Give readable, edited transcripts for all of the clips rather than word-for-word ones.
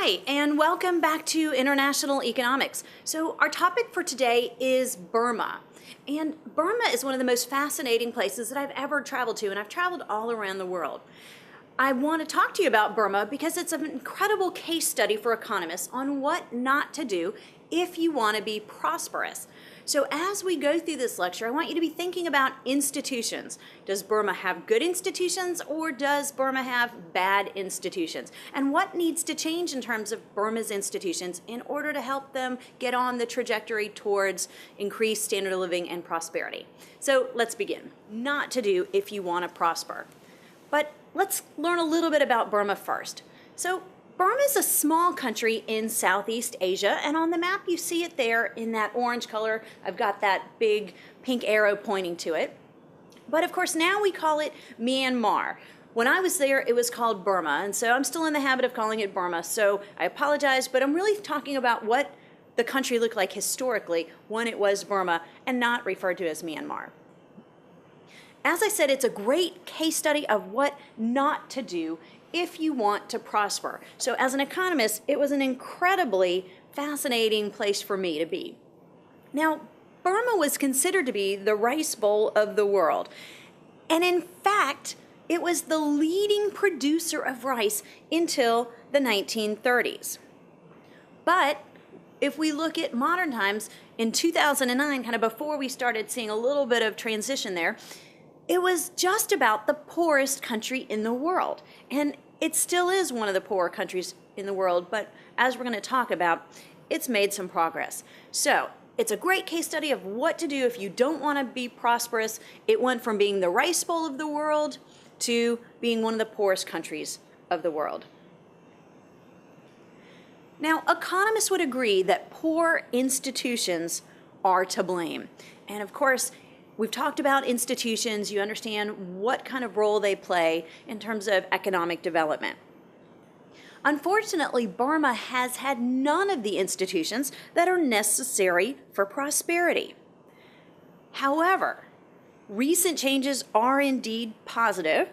Hi, and welcome back to International Economics. So our topic for today is Burma. And Burma is one of the most fascinating places that I've ever traveled to, and I've traveled all around the world. I want to talk to you about Burma because it's an incredible case study for economists on what not to do if you want to be prosperous. So as we go through this lecture, I want you to be thinking about institutions. Does Burma have good institutions, or does Burma have bad institutions? And what needs to change in terms of Burma's institutions in order to help them get on the trajectory towards increased standard of living and prosperity? So let's begin. Not to do if you want to prosper. But let's learn a little bit about Burma first. So Burma is a small country in Southeast Asia, and on the map you see it there in that orange color. I've got that big pink arrow pointing to it. But of course now we call it Myanmar. When I was there it was called Burma, and so I'm still in the habit of calling it Burma, so I apologize, but I'm really talking about what the country looked like historically when it was Burma and not referred to as Myanmar. As I said, it's a great case study of what not to do if you want to prosper. So as an economist, it was an incredibly fascinating place for me to be. Now, Burma was considered to be the rice bowl of the world. And in fact, it was the leading producer of rice until the 1930s. But if we look at modern times, in 2009, kind of before we started seeing a little bit of transition there, it was just about the poorest country in the world. And it still is one of the poorer countries in the world, but as we're going to talk about, it's made some progress. So it's a great case study of what to do if you don't want to be prosperous. It went from being the rice bowl of the world to being one of the poorest countries of the world. Now, economists would agree that poor institutions are to blame. And of course, we've talked about institutions. You understand what kind of role they play in terms of economic development. Unfortunately, Burma has had none of the institutions that are necessary for prosperity. However, recent changes are indeed positive,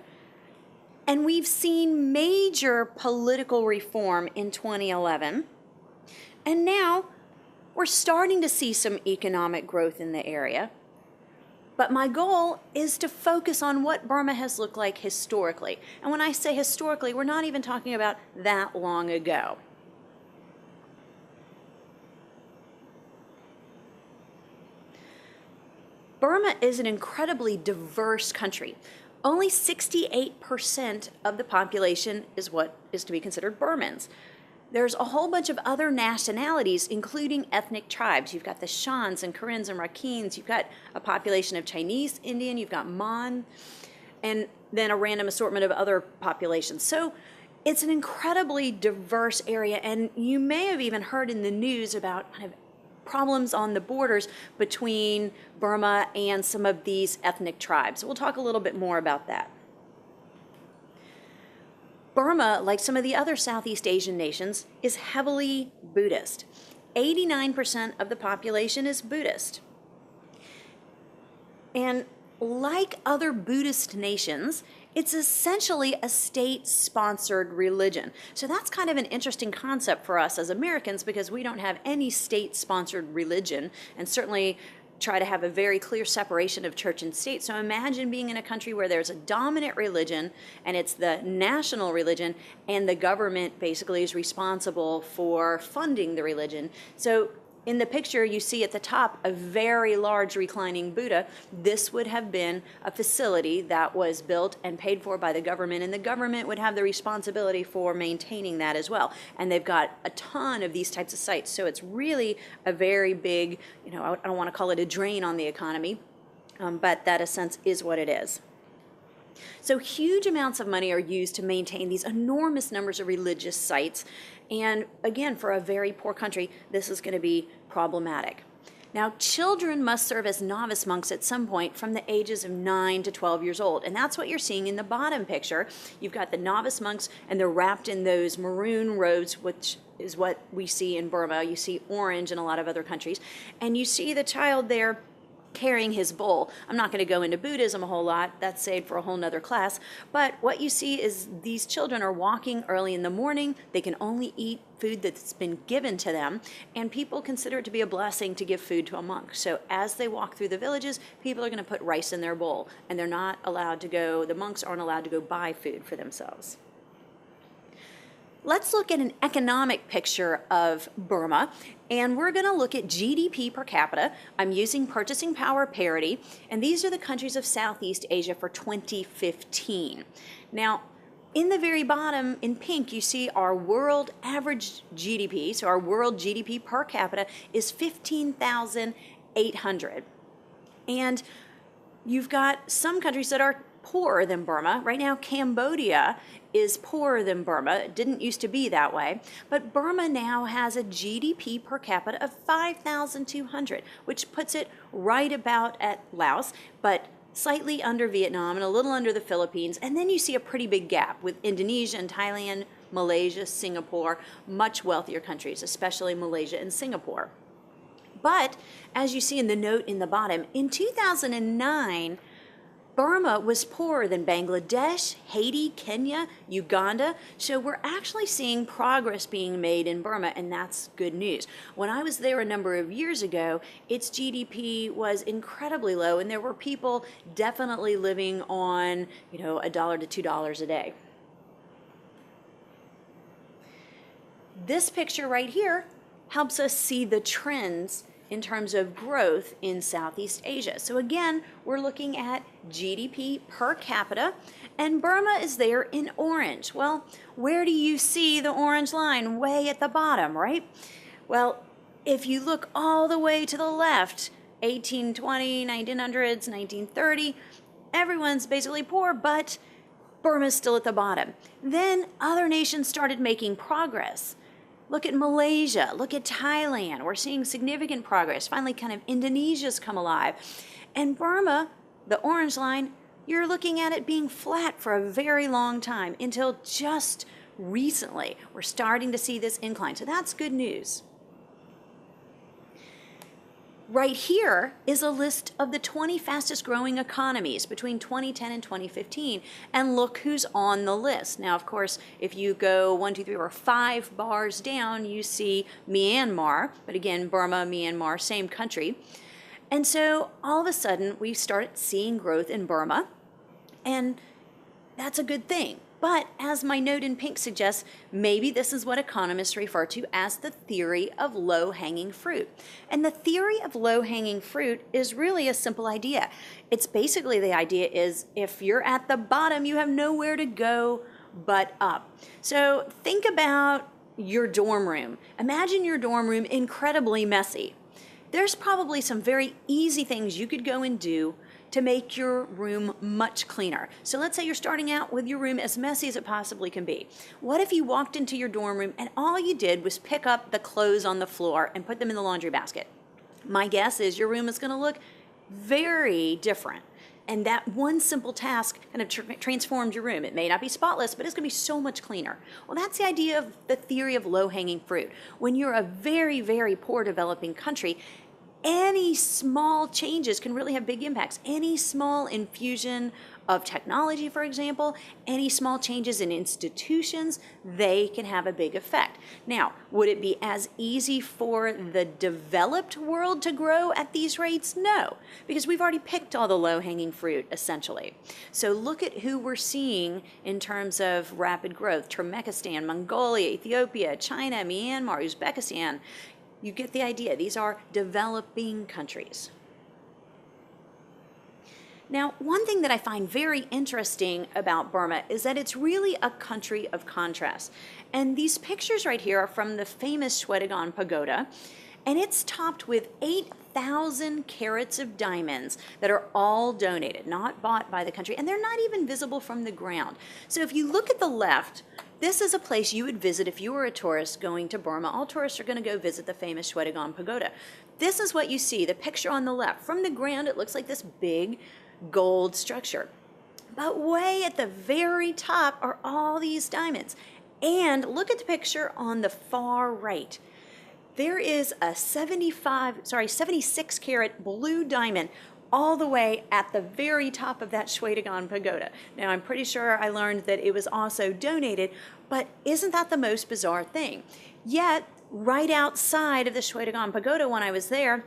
and we've seen major political reform in 2011, and now we're starting to see some economic growth in the area. But my goal is to focus on what Burma has looked like historically. And when I say historically, we're not even talking about that long ago. Burma is an incredibly diverse country. Only 68% of the population is what is to be considered Burmans. There's a whole bunch of other nationalities, including ethnic tribes. You've got the Shans and Karens and Rakhines. You've got a population of Chinese, Indian. You've got Mon, and then a random assortment of other populations. So it's an incredibly diverse area, and you may have even heard in the news about kind of problems on the borders between Burma and some of these ethnic tribes. We'll talk a little bit more about that. Burma, like some of the other Southeast Asian nations, is heavily Buddhist. 89% of the population is Buddhist. And like other Buddhist nations, it's essentially a state-sponsored religion. So that's kind of an interesting concept for us as Americans because we don't have any state-sponsored religion, and certainly try to have a very clear separation of church and state. So imagine being in a country where there's a dominant religion and it's the national religion, and the government basically is responsible for funding the religion. So in the picture you see at the top a very large reclining Buddha. This would have been a facility that was built and paid for by the government, and the government would have the responsibility for maintaining that as well. And they've got a ton of these types of sites, so it's really a very big, I don't want to call it a drain on the economy, but that in a sense is what it is. So huge amounts of money are used to maintain these enormous numbers of religious sites. And again, for a very poor country, this is going to be problematic. Now, children must serve as novice monks at some point from the ages of 9 to 12 years old. And that's what you're seeing in the bottom picture. You've got the novice monks, and they're wrapped in those maroon robes, which is what we see in Burma. You see orange in a lot of other countries. And you see the child there carrying his bowl. I'm not going to go into Buddhism a whole lot. That's saved for a whole nother class. But what you see is these children are walking early in the morning. They can only eat food that's been given to them, and people consider it to be a blessing to give food to a monk. So as they walk through the villages, people are going to put rice in their bowl, and they're not allowed to go, the monks aren't allowed to go buy food for themselves. Let's look at an economic picture of Burma, and we're going to look at GDP per capita. I'm using purchasing power parity, and these are the countries of Southeast Asia for 2015. Now, in the very bottom in pink, you see our world average GDP, so our world GDP per capita is 15,800. And you've got some countries that are poorer than Burma. Right now, Cambodia is poorer than Burma. It didn't used to be that way. But Burma now has a GDP per capita of 5,200, which puts it right about at Laos, but slightly under Vietnam and a little under the Philippines. And then you see a pretty big gap with Indonesia and Thailand, Malaysia, Singapore, much wealthier countries, especially Malaysia and Singapore. But as you see in the note in the bottom, in 2009, Burma was poorer than Bangladesh, Haiti, Kenya, Uganda. So we're actually seeing progress being made in Burma, and that's good news. When I was there a number of years ago, its GDP was incredibly low, and there were people definitely living on, $1 to $2 a day. This picture right here helps us see the trends in terms of growth in Southeast Asia. So again, we're looking at GDP per capita, and Burma is there in orange. Well, where do you see the orange line? Way at the bottom, right? Well, if you look all the way to the left, 1820, 1900s, 1930, everyone's basically poor, but Burma's still at the bottom. Then other nations started making progress. Look at Malaysia, look at Thailand. We're seeing significant progress. Finally, kind of Indonesia's come alive. And Burma, the orange line, you're looking at it being flat for a very long time until just recently. We're starting to see this incline. So that's good news. Right here is a list of the 20 fastest growing economies between 2010 and 2015, and look who's on the list. Now, of course, if you go 1, 2, 3, or 5 bars down, you see Myanmar, but again, Burma, Myanmar, same country. And so all of a sudden, we start seeing growth in Burma, and that's a good thing. But as my note in pink suggests, maybe this is what economists refer to as the theory of low-hanging fruit. And the theory of low-hanging fruit is really a simple idea. It's basically the idea is if you're at the bottom, you have nowhere to go but up. So think about your dorm room. Imagine your dorm room incredibly messy. There's probably some very easy things you could go and do to make your room much cleaner. So let's say you're starting out with your room as messy as it possibly can be. What if you walked into your dorm room and all you did was pick up the clothes on the floor and put them in the laundry basket? My guess is your room is going to look very different. And that one simple task kind of transformed your room. It may not be spotless, but it's going to be so much cleaner. Well, that's the idea of the theory of low-hanging fruit. When you're a very, very poor developing country, any small changes can really have big impacts. Any small infusion of technology, for example, any small changes in institutions, they can have a big effect. Now, would it be as easy for the developed world to grow at these rates? No, because we've already picked all the low-hanging fruit, essentially. So look at who we're seeing in terms of rapid growth. Turkmenistan, Mongolia, Ethiopia, China, Myanmar, Uzbekistan. You get the idea. These are developing countries. Now, one thing that I find very interesting about Burma is that it's really a country of contrast. And these pictures right here are from the famous Shwedagon Pagoda, and it's topped with 8,000 carats of diamonds that are all donated, not bought by the country, and they're not even visible from the ground. So if you look at the left, this is a place you would visit if you were a tourist going to Burma. All tourists are going to go visit the famous Shwedagon Pagoda. This is what you see, the picture on the left. From the ground, it looks like this big gold structure. But way at the very top are all these diamonds. And look at the picture on the far right. There is a 76 carat blue diamond all the way at the very top of that Shwedagon pagoda. Now, I'm pretty sure I learned that it was also donated, but isn't that the most bizarre thing? Yet, right outside of the Shwedagon pagoda when I was there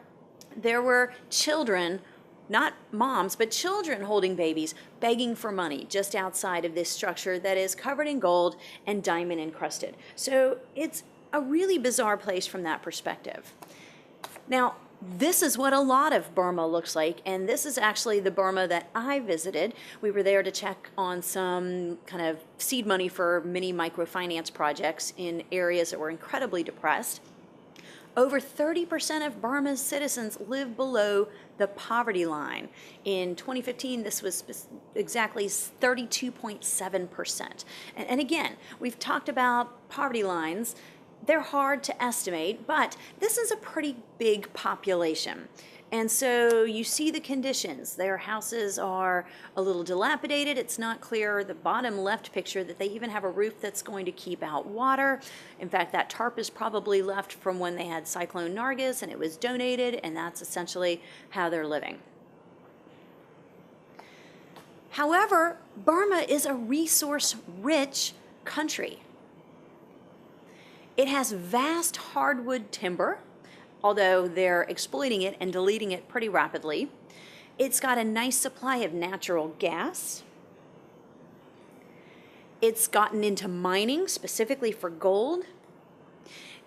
were children, not moms, but children holding babies, begging for money just outside of this structure that is covered in gold and diamond encrusted. So it's a really bizarre place from that perspective. Now, this is what a lot of Burma looks like, and this is actually the Burma that I visited. We were there to check on some kind of seed money for mini microfinance projects in areas that were incredibly depressed. Over 30% of Burma's citizens live below the poverty line. In 2015, this was exactly 32.7%. And again, we've talked about poverty lines. They're hard to estimate, but this is a pretty big population. And so you see the conditions. Their houses are a little dilapidated. It's not clear, the bottom left picture, that they even have a roof that's going to keep out water. In fact, that tarp is probably left from when they had Cyclone Nargis and it was donated, and that's essentially how they're living. However, Burma is a resource-rich country. It has vast hardwood timber, although they're exploiting it and deleting it pretty rapidly. It's got a nice supply of natural gas. It's gotten into mining, specifically for gold.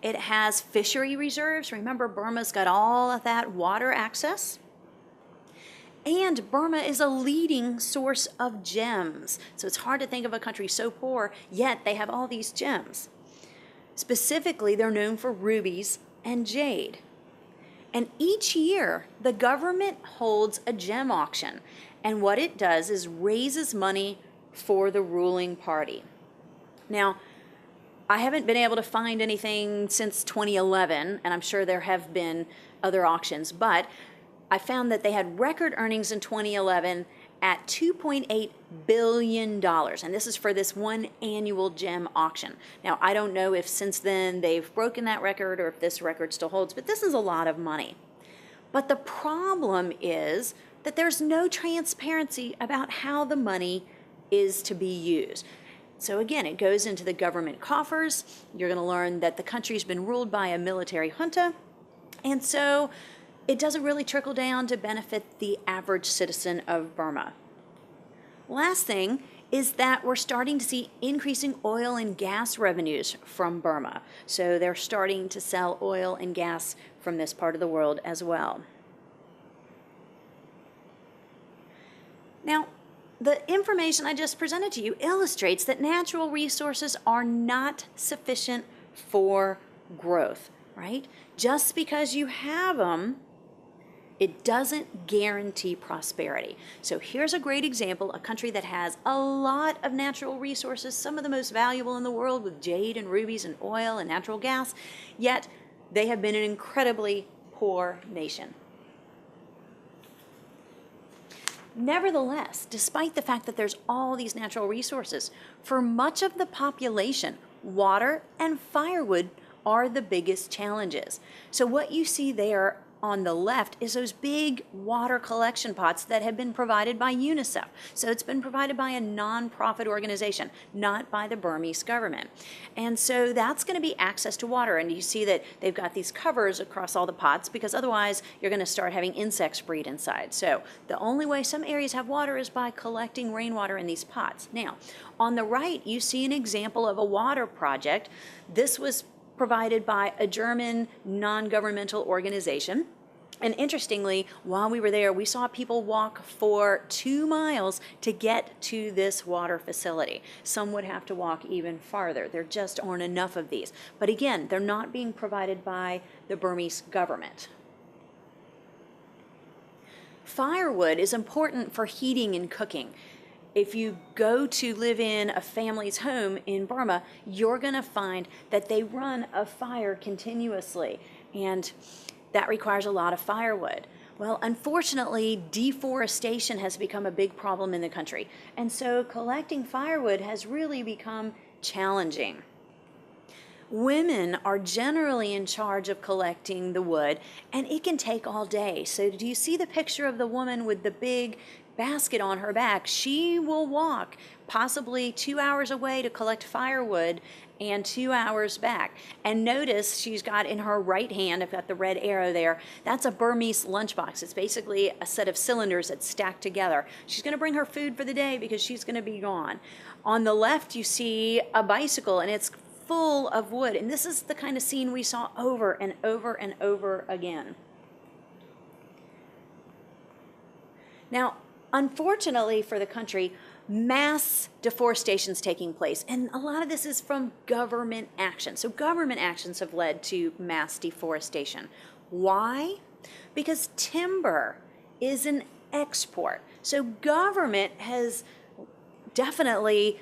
It has fishery reserves. Remember, Burma's got all of that water access. And Burma is a leading source of gems. So it's hard to think of a country so poor, yet they have all these gems. Specifically, they're known for rubies and jade. And each year, the government holds a gem auction. And what it does is raises money for the ruling party. Now, I haven't been able to find anything since 2011, and I'm sure there have been other auctions, but I found that they had record earnings in 2011 at $2.8 billion. And this is for this one annual gem auction. Now, I don't know if since then they've broken that record or if this record still holds, but this is a lot of money. But the problem is that there's no transparency about how the money is to be used. So again, it goes into the government coffers. You're going to learn that the country's been ruled by a military junta, and so it doesn't really trickle down to benefit the average citizen of Burma. Last thing is that we're starting to see increasing oil and gas revenues from Burma. So they're starting to sell oil and gas from this part of the world as well. Now, the information I just presented to you illustrates that natural resources are not sufficient for growth, right? Just because you have them, it doesn't guarantee prosperity. So here's a great example, a country that has a lot of natural resources, some of the most valuable in the world with jade and rubies and oil and natural gas, yet they have been an incredibly poor nation. Nevertheless, despite the fact that there's all these natural resources, for much of the population, water and firewood are the biggest challenges. So what you see there on the left is those big water collection pots that have been provided by UNICEF. So it's been provided by a non-profit organization, not by the Burmese government. And so that's going to be access to water. And you see that they've got these covers across all the pots because otherwise you're going to start having insects breed inside. So the only way some areas have water is by collecting rainwater in these pots. Now, on the right, you see an example of a water project. This was provided by a German non-governmental organization. And interestingly, while we were there, we saw people walk for 2 miles to get to this water facility. Some would have to walk even farther. There just aren't enough of these. But again, they're not being provided by the Burmese government. Firewood is important for heating and cooking. If you go to live in a family's home in Burma, you're going to find that they run a fire continuously, and that requires a lot of firewood. Well, unfortunately, deforestation has become a big problem in the country, and so collecting firewood has really become challenging. Women are generally in charge of collecting the wood, and it can take all day. So do you see the picture of the woman with the big basket on her back? She will walk possibly 2 hours away to collect firewood and 2 hours back. And notice she's got in her right hand, I've got the red arrow there, that's a Burmese lunchbox. It's basically a set of cylinders that's stacked together. She's going to bring her food for the day because she's going to be gone. On the left you see a bicycle, and it's full of wood, and this is the kind of scene we saw over and over and over again. Now, unfortunately for the country, mass deforestation is taking place, and a lot of this is from government action. So government actions have led to mass deforestation. Why? Because timber is an export. So government has definitely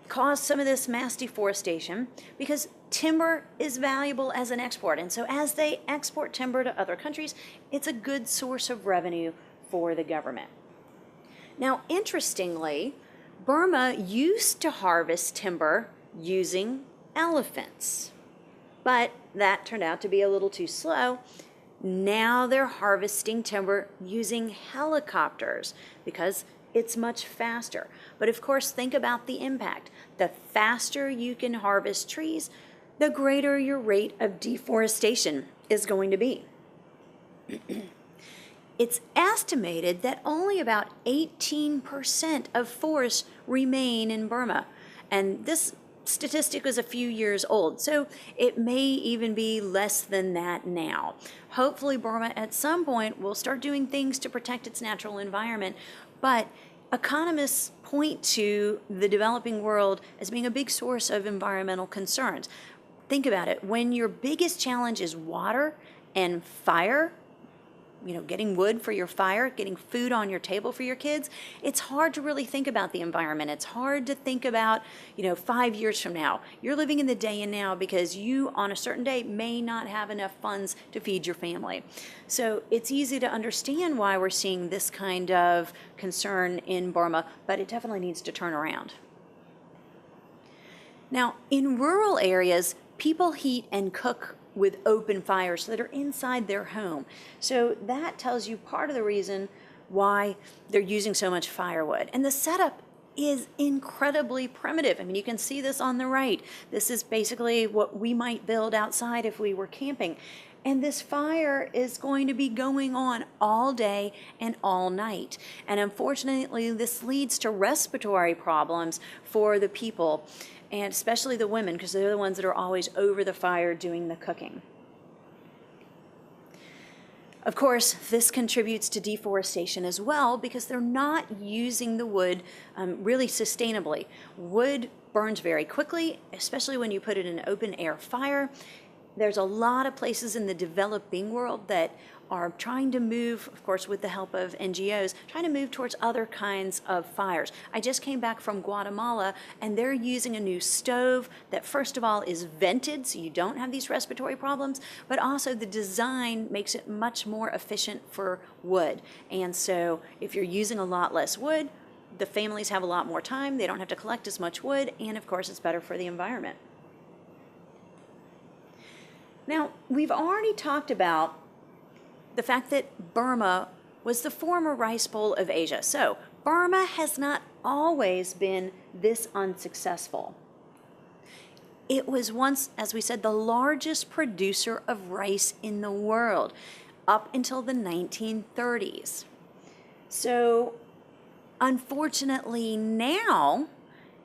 caused some of this mass deforestation because timber is valuable as an export. And so as they export timber to other countries, it's a good source of revenue for the government. Now, interestingly, Burma used to harvest timber using elephants, but that turned out to be a little too slow. Now they're harvesting timber using helicopters because it's much faster. But of course, think about the impact. The faster you can harvest trees, the greater your rate of deforestation is going to be. It's estimated that only about 18% of forests remain in Burma. And this statistic was a few years old, so it may even be less than that now. Hopefully Burma at some point will start doing things to protect its natural environment, but economists point to the developing world as being a big source of environmental concerns. Think about it. When your biggest challenge is water and fire, getting wood for your fire, getting food on your table for your kids, it's hard to really think about the environment. It's hard to think about, 5 years from now. You're living in the day and now because you, on a certain day, may not have enough funds to feed your family. So it's easy to understand why we're seeing this kind of concern in Burma, but it definitely needs to turn around. Now, in rural areas, people heat and cook with open fires that are inside their home. So that tells you part of the reason why they're using so much firewood. And the setup is incredibly primitive. I mean, you can see this on the right. This is basically what we might build outside if we were camping. And this fire is going to be going on all day and all night. And unfortunately, this leads to respiratory problems for the people, and especially the women, because they're the ones that are always over the fire doing the cooking. Of course, this contributes to deforestation as well because they're not using the wood really sustainably. Wood burns very quickly, especially when you put it in an open air fire. There's a lot of places in the developing world that are trying to move, of course, with the help of NGOs, trying to move towards other kinds of fires. I just came back from Guatemala, and they're using a new stove that, first of all, is vented, so you don't have these respiratory problems, but also the design makes it much more efficient for wood. And so if you're using a lot less wood, the families have a lot more time, they don't have to collect as much wood, and of course, it's better for the environment. Now, we've already talked about the fact that Burma was the former rice bowl of Asia. So Burma has not always been this unsuccessful. It was once, as we said, the largest producer of rice in the world up until the 1930s. So unfortunately now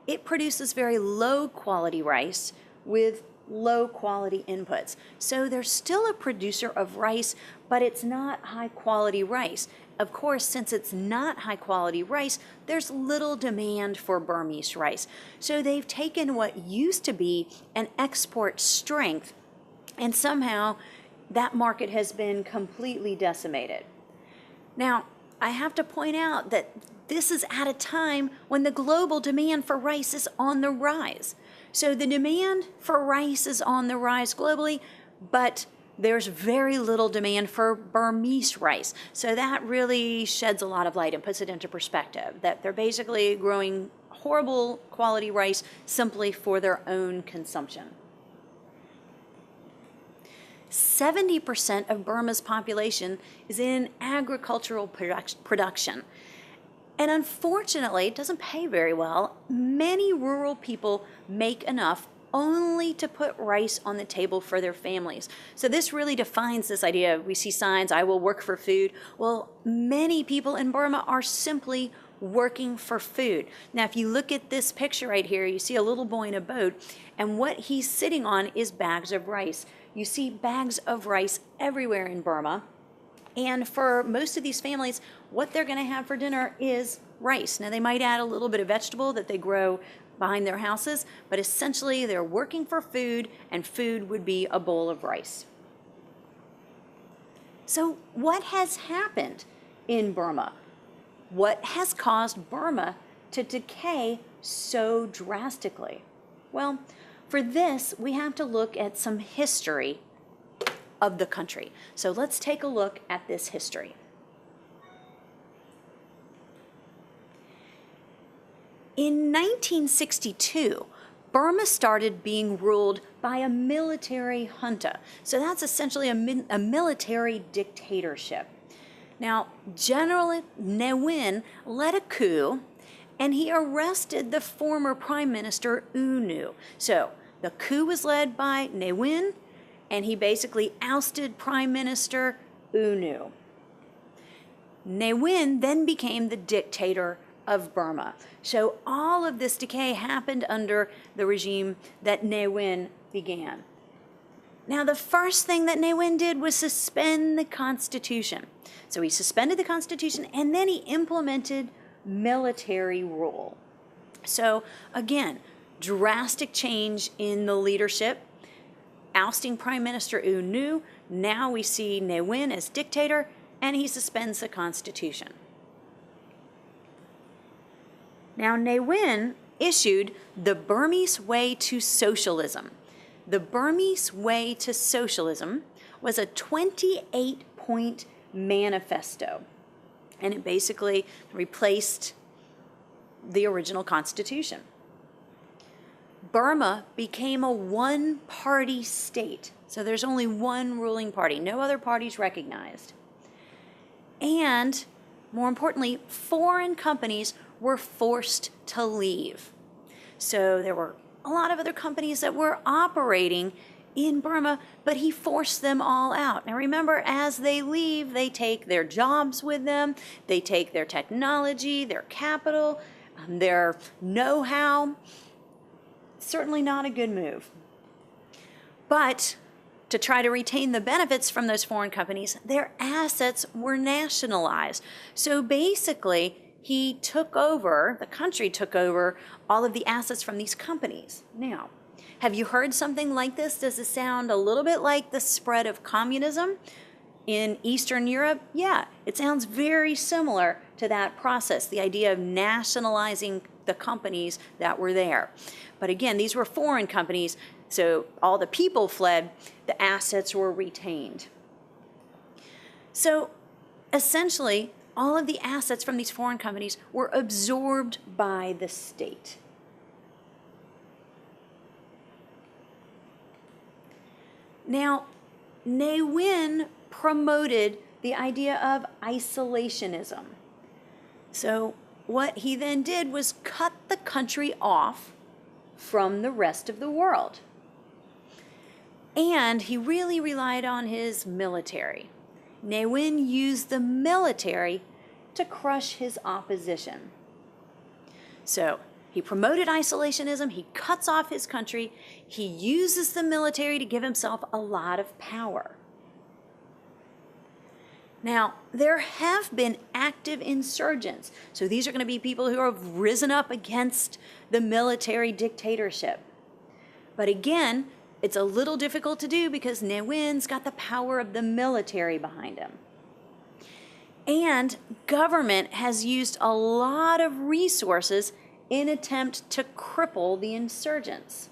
it produces very low quality rice with low quality inputs. So they're still a producer of rice, but it's not high quality rice. Of course, since it's not high quality rice, there's little demand for Burmese rice. So they've taken what used to be an export strength, and somehow that market has been completely decimated. Now, I have to point out that this is at a time when the global demand for rice is on the rise. So the demand for rice is on the rise globally, but there's very little demand for Burmese rice. So that really sheds a lot of light and puts it into perspective, that they're basically growing horrible quality rice simply for their own consumption. 70% of Burma's population is in agricultural production. And unfortunately, it doesn't pay very well. Many rural people make enough only to put rice on the table for their families. So this really defines this idea. We see signs, I will work for food. Well, many people in Burma are simply working for food. Now, if you look at this picture right here, you see a little boy in a boat, and what he's sitting on is bags of rice. You see bags of rice everywhere in Burma. And for most of these families, what they're going to have for dinner is rice. Now, they might add a little bit of vegetable that they grow behind their houses, but essentially they're working for food, and food would be a bowl of rice. So what has happened in Burma? What has caused Burma to decay so drastically? Well, for this, we have to look at some history of the country. So let's take a look at this history. In 1962, Burma started being ruled by a military junta. So that's essentially a military dictatorship. Now, General Ne Win led a coup, and he arrested the former Prime Minister U Nu. So the coup was led by Ne Win, and he basically ousted Prime Minister U Nu. Ne Win then became the dictator of Burma. So all of this decay happened under the regime that Ne Win began. Now, the first thing that Ne Win did was suspend the Constitution. So he suspended the Constitution, and then he implemented military rule. So again, drastic change in the leadership, ousting Prime Minister U Nu. Now we see Ne Win as dictator, and he suspends the Constitution. Now, Ne Win issued the Burmese Way to Socialism. The Burmese Way to Socialism was a 28-point manifesto, and it basically replaced the original constitution. Burma became a one-party state, so there's only one ruling party, no other parties recognized. And more importantly, foreign companies were forced to leave. So there were a lot of other companies that were operating in Burma, but he forced them all out. Now remember, as they leave, they take their jobs with them, they take their technology, their capital, their know-how. Certainly not a good move. But to try to retain the benefits from those foreign companies, their assets were nationalized. So basically, the country took over all of the assets from these companies. Now, have you heard something like this? Does it sound a little bit like the spread of communism in Eastern Europe? Yeah, it sounds very similar to that process, the idea of nationalizing the companies that were there. But again, these were foreign companies, so all the people fled, the assets were retained. So essentially, all of the assets from these foreign companies were absorbed by the state. Now, Ne Win promoted the idea of isolationism. So what he then did was cut the country off from the rest of the world. And he really relied on his military. Ne Win used the military to crush his opposition. So he promoted isolationism, he cuts off his country, he uses the military to give himself a lot of power. Now, there have been active insurgents. So these are going to be people who have risen up against the military dictatorship. But again, it's a little difficult to do because Ne Win's got the power of the military behind him. And government has used a lot of resources in attempt to cripple the insurgents.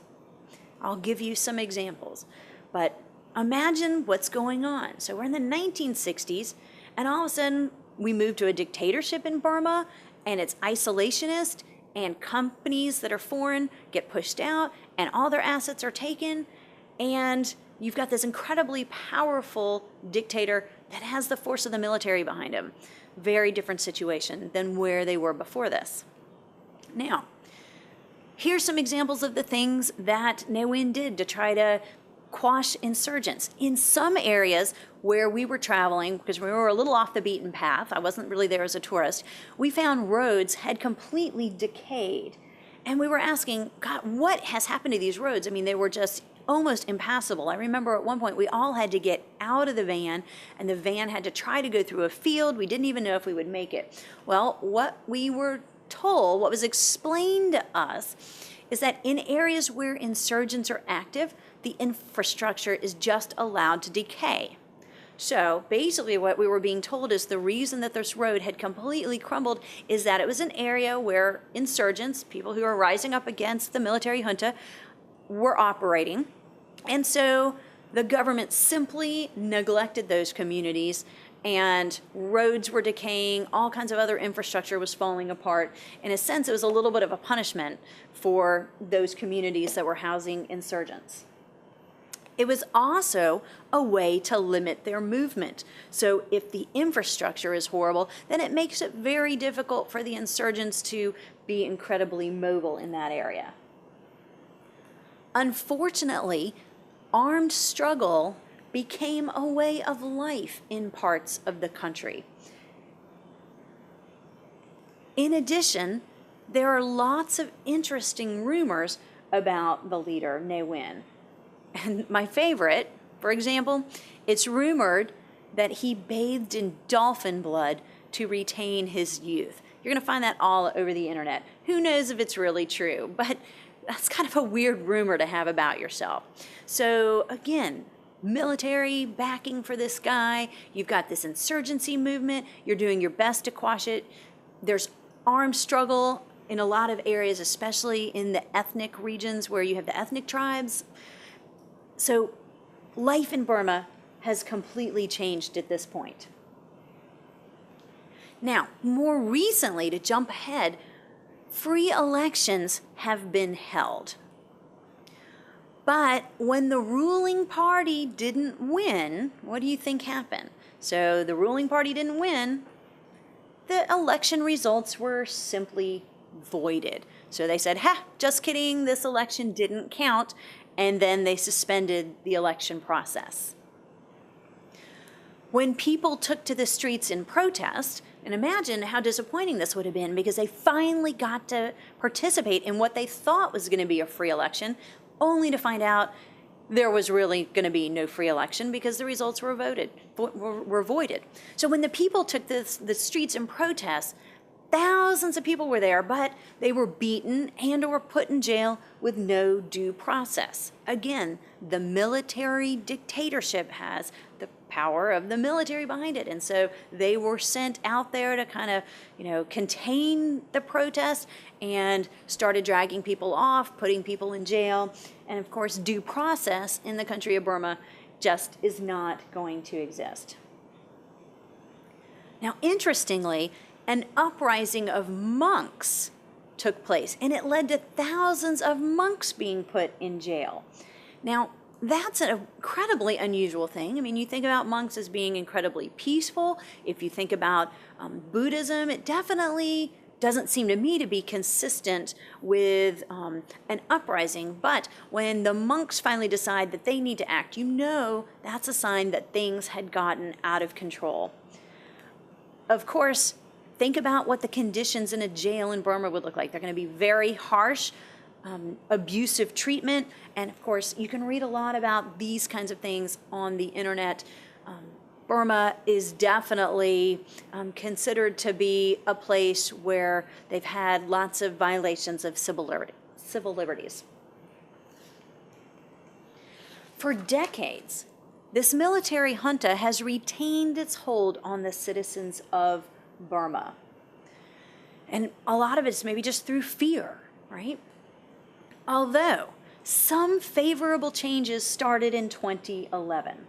I'll give you some examples, but imagine what's going on. So we're in the 1960s, and all of a sudden we move to a dictatorship in Burma, and it's isolationist, and companies that are foreign get pushed out, and all their assets are taken. And you've got this incredibly powerful dictator that has the force of the military behind him. Very different situation than where they were before this. Now, here's some examples of the things that Ne Win did to try to quash insurgents. In some areas where we were traveling, because we were a little off the beaten path, I wasn't really there as a tourist, we found roads had completely decayed. And we were asking, God, what has happened to these roads? I mean, they were just almost impassable. I remember at one point we all had to get out of the van, and the van had to try to go through a field. We didn't even know if we would make it. Well, what we were told, what was explained to us, is that in areas where insurgents are active, the infrastructure is just allowed to decay. So basically what we were being told is the reason that this road had completely crumbled is that it was an area where insurgents, people who are rising up against the military junta, were operating. And so the government simply neglected those communities, and roads were decaying, all kinds of other infrastructure was falling apart. In a sense, it was a little bit of a punishment for those communities that were housing insurgents. It was also a way to limit their movement. So if the infrastructure is horrible, then it makes it very difficult for the insurgents to be incredibly mobile in that area. Unfortunately, armed struggle became a way of life in parts of the country. In addition, there are lots of interesting rumors about the leader, Ne Win. And my favorite, for example, it's rumored that he bathed in dolphin blood to retain his youth. You're going to find that all over the internet. Who knows if it's really true, but that's kind of a weird rumor to have about yourself. So again, military backing for this guy. You've got this insurgency movement. You're doing your best to quash it. There's armed struggle in a lot of areas, especially in the ethnic regions where you have the ethnic tribes. So life in Burma has completely changed at this point. Now, more recently, to jump ahead, free elections have been held. But when the ruling party didn't win, what do you think happened? So the ruling party didn't win, the election results were simply voided. So they said, ha, just kidding, this election didn't count. And then they suspended the election process. When people took to the streets in protest, and imagine how disappointing this would have been because they finally got to participate in what they thought was going to be a free election, only to find out there was really going to be no free election because the results were voided. So when the people took the streets in protest, thousands of people were there, but they were beaten and or put in jail with no due process. Again, the military dictatorship has the power of the military behind it. And so they were sent out there to kind of, contain the protest and started dragging people off, putting people in jail. And of course, due process in the country of Burma just is not going to exist. Now, interestingly, an uprising of monks took place, and it led to thousands of monks being put in jail. Now, that's an incredibly unusual thing. I mean, you think about monks as being incredibly peaceful. If you think about Buddhism, it definitely doesn't seem to me to be consistent with an uprising. But when the monks finally decide that they need to act, that's a sign that things had gotten out of control. Of course, think about what the conditions in a jail in Burma would look like. They're going to be very harsh, abusive treatment. And of course, you can read a lot about these kinds of things on the internet. Burma is definitely considered to be a place where they've had lots of violations of civil liberties. For decades, this military junta has retained its hold on the citizens of Burma. And a lot of it's maybe just through fear, right? Although some favorable changes started in 2011.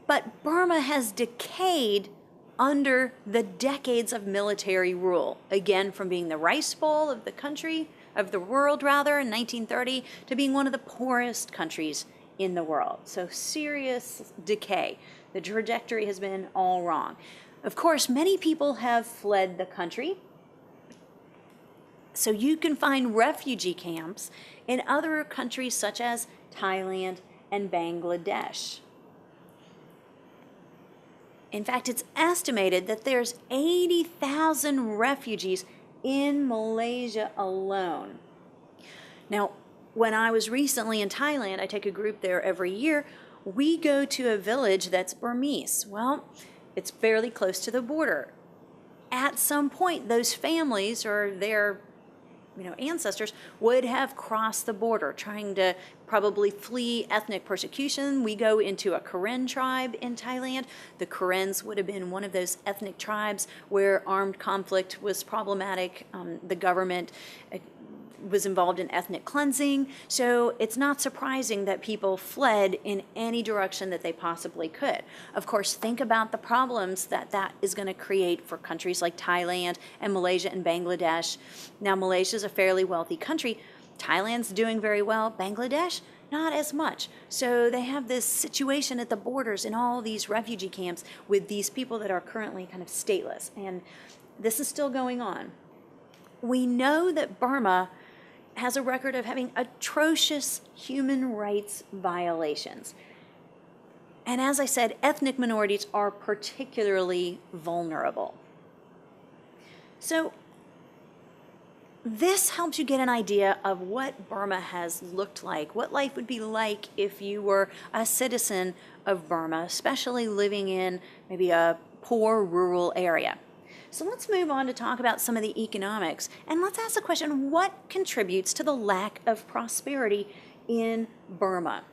But Burma has decayed under the decades of military rule. Again, from being the rice bowl of the country, world rather in 1930 to being one of the poorest countries in the world. So serious decay. The trajectory has been all wrong. Of course, many people have fled the country. So you can find refugee camps in other countries such as Thailand and Bangladesh. In fact, it's estimated that there's 80,000 refugees in Malaysia alone. Now, when I was recently in Thailand, I take a group there every year, we go to a village that's Burmese. Well, it's fairly close to the border. At some point, those families or their ancestors would have crossed the border, trying to probably flee ethnic persecution. We go into a Karen tribe in Thailand. The Karens would have been one of those ethnic tribes where armed conflict was problematic. The government was involved in ethnic cleansing. So it's not surprising that people fled in any direction that they possibly could. Of course, think about the problems that is going to create for countries like Thailand and Malaysia and Bangladesh. Now, Malaysia is a fairly wealthy country. Thailand's doing very well. Bangladesh, not as much. So they have this situation at the borders in all these refugee camps with these people that are currently kind of stateless. And this is still going on. We know that Burma has a record of having atrocious human rights violations. And as I said, ethnic minorities are particularly vulnerable. So this helps you get an idea of what Burma has looked like, what life would be like if you were a citizen of Burma, especially living in maybe a poor rural area. So let's move on to talk about some of the economics, and let's ask the question, what contributes to the lack of prosperity in Burma?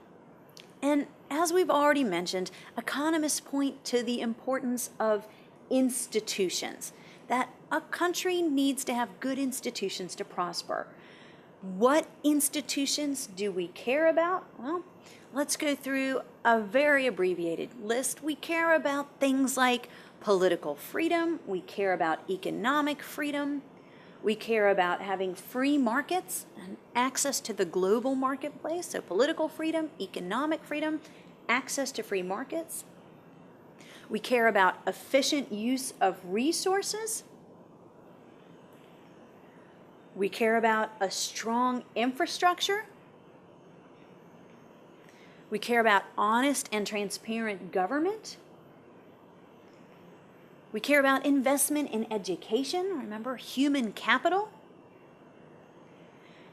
And as we've already mentioned, economists point to the importance of institutions, that a country needs to have good institutions to prosper. What institutions do we care about? Well, let's go through a very abbreviated list. We care about things like political freedom, we care about economic freedom, we care about having free markets and access to the global marketplace, so political freedom, economic freedom, access to free markets. We care about efficient use of resources. We care about a strong infrastructure. We care about honest and transparent government. We care about investment in education, remember, human capital.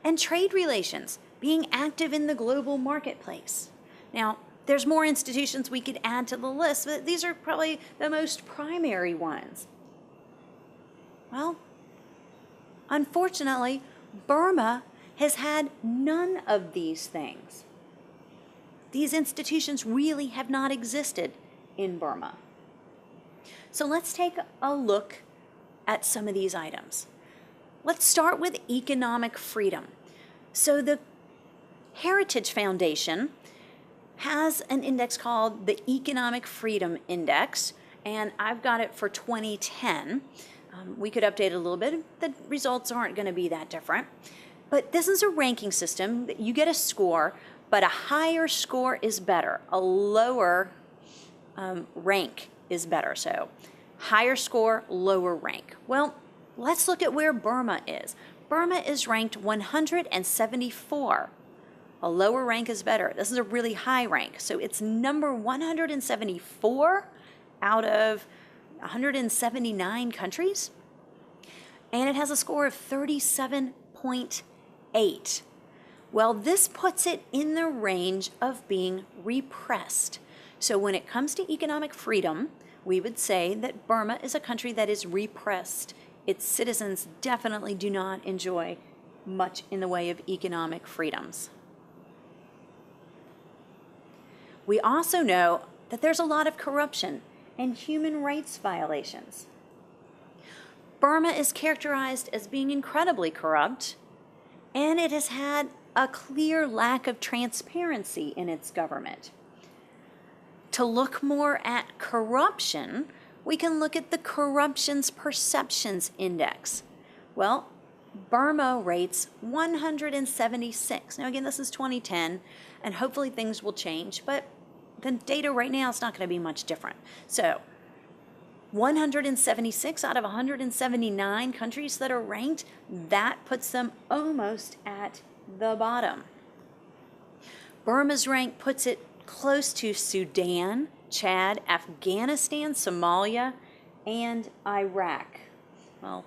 And trade relations, being active in the global marketplace. Now, there's more institutions we could add to the list, but these are probably the most primary ones. Well, unfortunately, Burma has had none of these things. These institutions really have not existed in Burma. So let's take a look at some of these items. Let's start with economic freedom. So the Heritage Foundation has an index called the Economic Freedom Index, and I've got it for 2010. We could update it a little bit. The results aren't going to be that different. But this is a ranking system that you get a score, but a higher score is better. A lower rank is better. So higher score, lower rank. Well, let's look at where Burma is. Burma is ranked 174. A lower rank is better. This is a really high rank. So it's number 174 out of 179 countries. And it has a score of 37.8. Well, this puts it in the range of being repressed. So when it comes to economic freedom, we would say that Burma is a country that is repressed. Its citizens definitely do not enjoy much in the way of economic freedoms. We also know that there's a lot of corruption and human rights violations. Burma is characterized as being incredibly corrupt, and it has had a clear lack of transparency in its government. To look more at corruption, we can look at the Corruption's Perceptions Index. Well, Burma rates 176. Now again, this is 2010, and hopefully things will change, but the data right now is not going to be much different. So 176 out of 179 countries that are ranked, that puts them almost at the bottom. Burma's rank puts it close to Sudan, Chad, Afghanistan, Somalia, and Iraq. Well,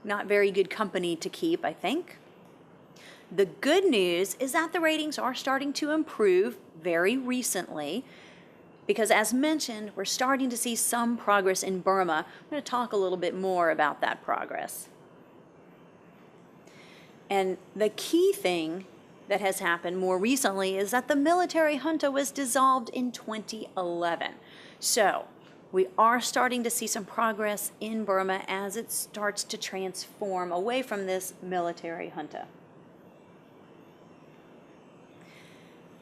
not very good company to keep, I think. The good news is that the ratings are starting to improve very recently because, as mentioned, we're starting to see some progress in Burma. I'm going to talk a little bit more about that progress. And the key thing that has happened more recently is that the military junta was dissolved in 2011. So we are starting to see some progress in Burma as it starts to transform away from this military junta.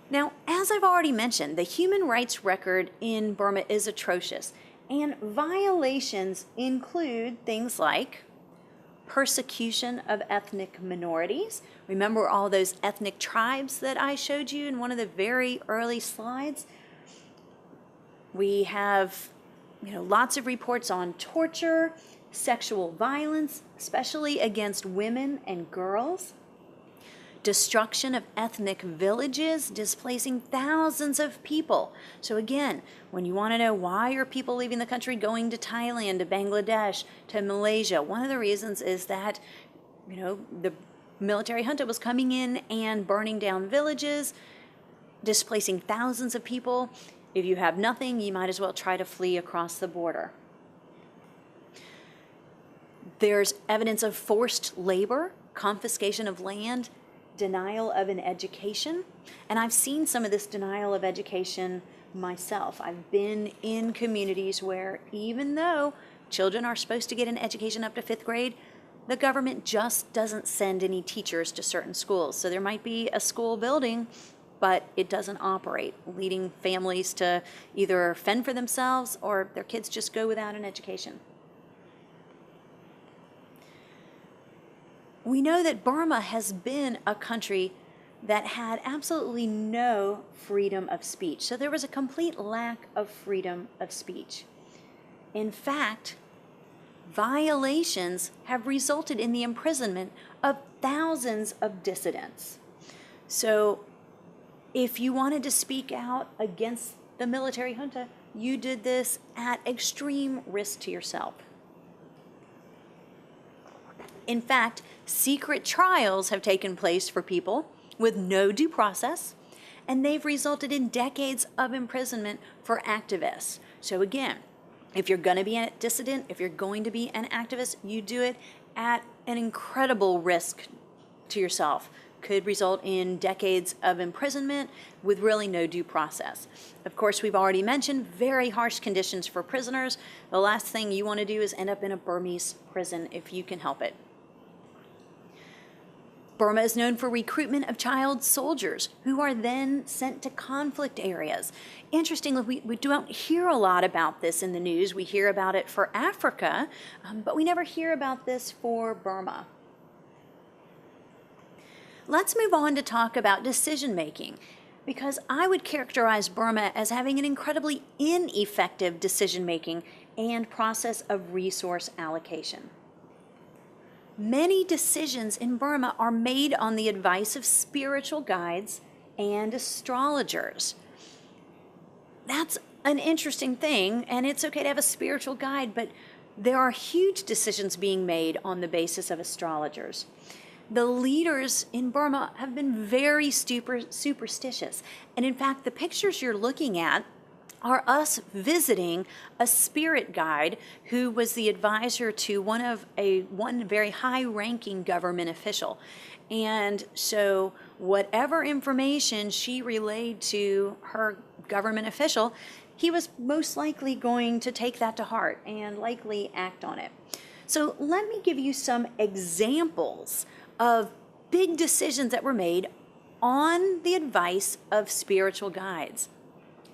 Now, as I've already mentioned, the human rights record in Burma is atrocious, and violations include things like persecution of ethnic minorities. Remember all those ethnic tribes that I showed you in one of the very early slides? We have, lots of reports on torture, sexual violence, especially against women and girls, destruction of ethnic villages, displacing thousands of people. So again, when you want to know why are people leaving the country, going to Thailand, to Bangladesh, to Malaysia, one of the reasons is that, the military junta was coming in and burning down villages, displacing thousands of people. If you have nothing, you might as well try to flee across the border. There's evidence of forced labor, confiscation of land, denial of an education. And I've seen some of this denial of education myself. I've been in communities where even though children are supposed to get an education up to 5th grade, the government just doesn't send any teachers to certain schools. So there might be a school building, but it doesn't operate, leading families to either fend for themselves or their kids just go without an education. We know that Burma has been a country that had absolutely no freedom of speech. So there was a complete lack of freedom of speech. In fact, violations have resulted in the imprisonment of thousands of dissidents. So if you wanted to speak out against the military junta, you did this at extreme risk to yourself. In fact, secret trials have taken place for people with no due process, and they've resulted in decades of imprisonment for activists. So again, if you're going to be a dissident, if you're going to be an activist, you do it at an incredible risk to yourself. Could result in decades of imprisonment with really no due process. Of course, we've already mentioned very harsh conditions for prisoners. The last thing you want to do is end up in a Burmese prison if you can help it. Burma is known for recruitment of child soldiers who are then sent to conflict areas. Interestingly, we don't hear a lot about this in the news. We hear about it for Africa, but we never hear about this for Burma. Let's move on to talk about decision making, because I would characterize Burma as having an incredibly ineffective decision making and process of resource allocation. Many decisions in Burma are made on the advice of spiritual guides and astrologers. That's an interesting thing, and it's okay to have a spiritual guide, but there are huge decisions being made on the basis of astrologers. The leaders in Burma have been very superstitious, and in fact, the pictures you're looking at are us visiting a spirit guide who was the advisor to one very high-ranking government official. And so whatever information she relayed to her government official, he was most likely going to take that to heart and likely act on it. So let me give you some examples of big decisions that were made on the advice of spiritual guides.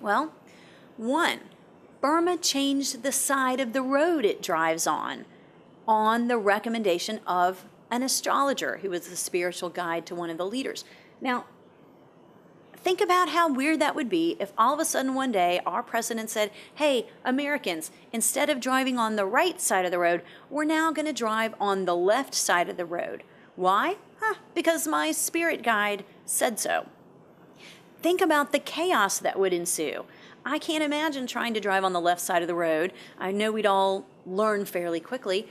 Well, 1, Burma changed the side of the road it drives on the recommendation of an astrologer who was the spiritual guide to one of the leaders. Now, think about how weird that would be if all of a sudden one day our president said, hey, Americans, instead of driving on the right side of the road, we're now going to drive on the left side of the road. Why? Because my spirit guide said so. Think about the chaos that would ensue. I can't imagine trying to drive on the left side of the road. I know we'd all learn fairly quickly.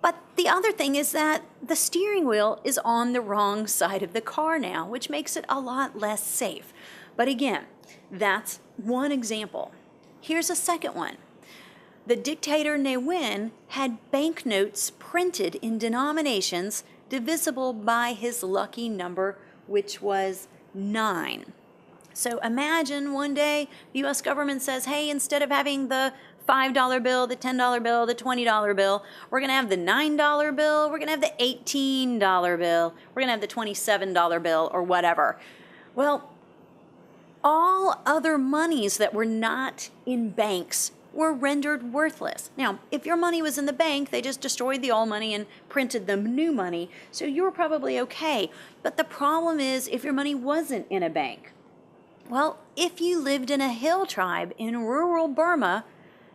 But the other thing is that the steering wheel is on the wrong side of the car now, which makes it a lot less safe. But again, that's one example. Here's a second one. The dictator Ne Win had banknotes printed in denominations divisible by his lucky number, which was 9. So imagine one day the U.S. government says, hey, instead of having the $5 bill, the $10 bill, the $20 bill, we're going to have the $9 bill, we're going to have the $18 bill, we're going to have the $27 bill, or whatever. Well, all other monies that were not in banks were rendered worthless. Now, if your money was in the bank, they just destroyed the old money and printed the new money, so you were probably okay. But the problem is if your money wasn't in a bank. Well, if you lived in a hill tribe in rural Burma,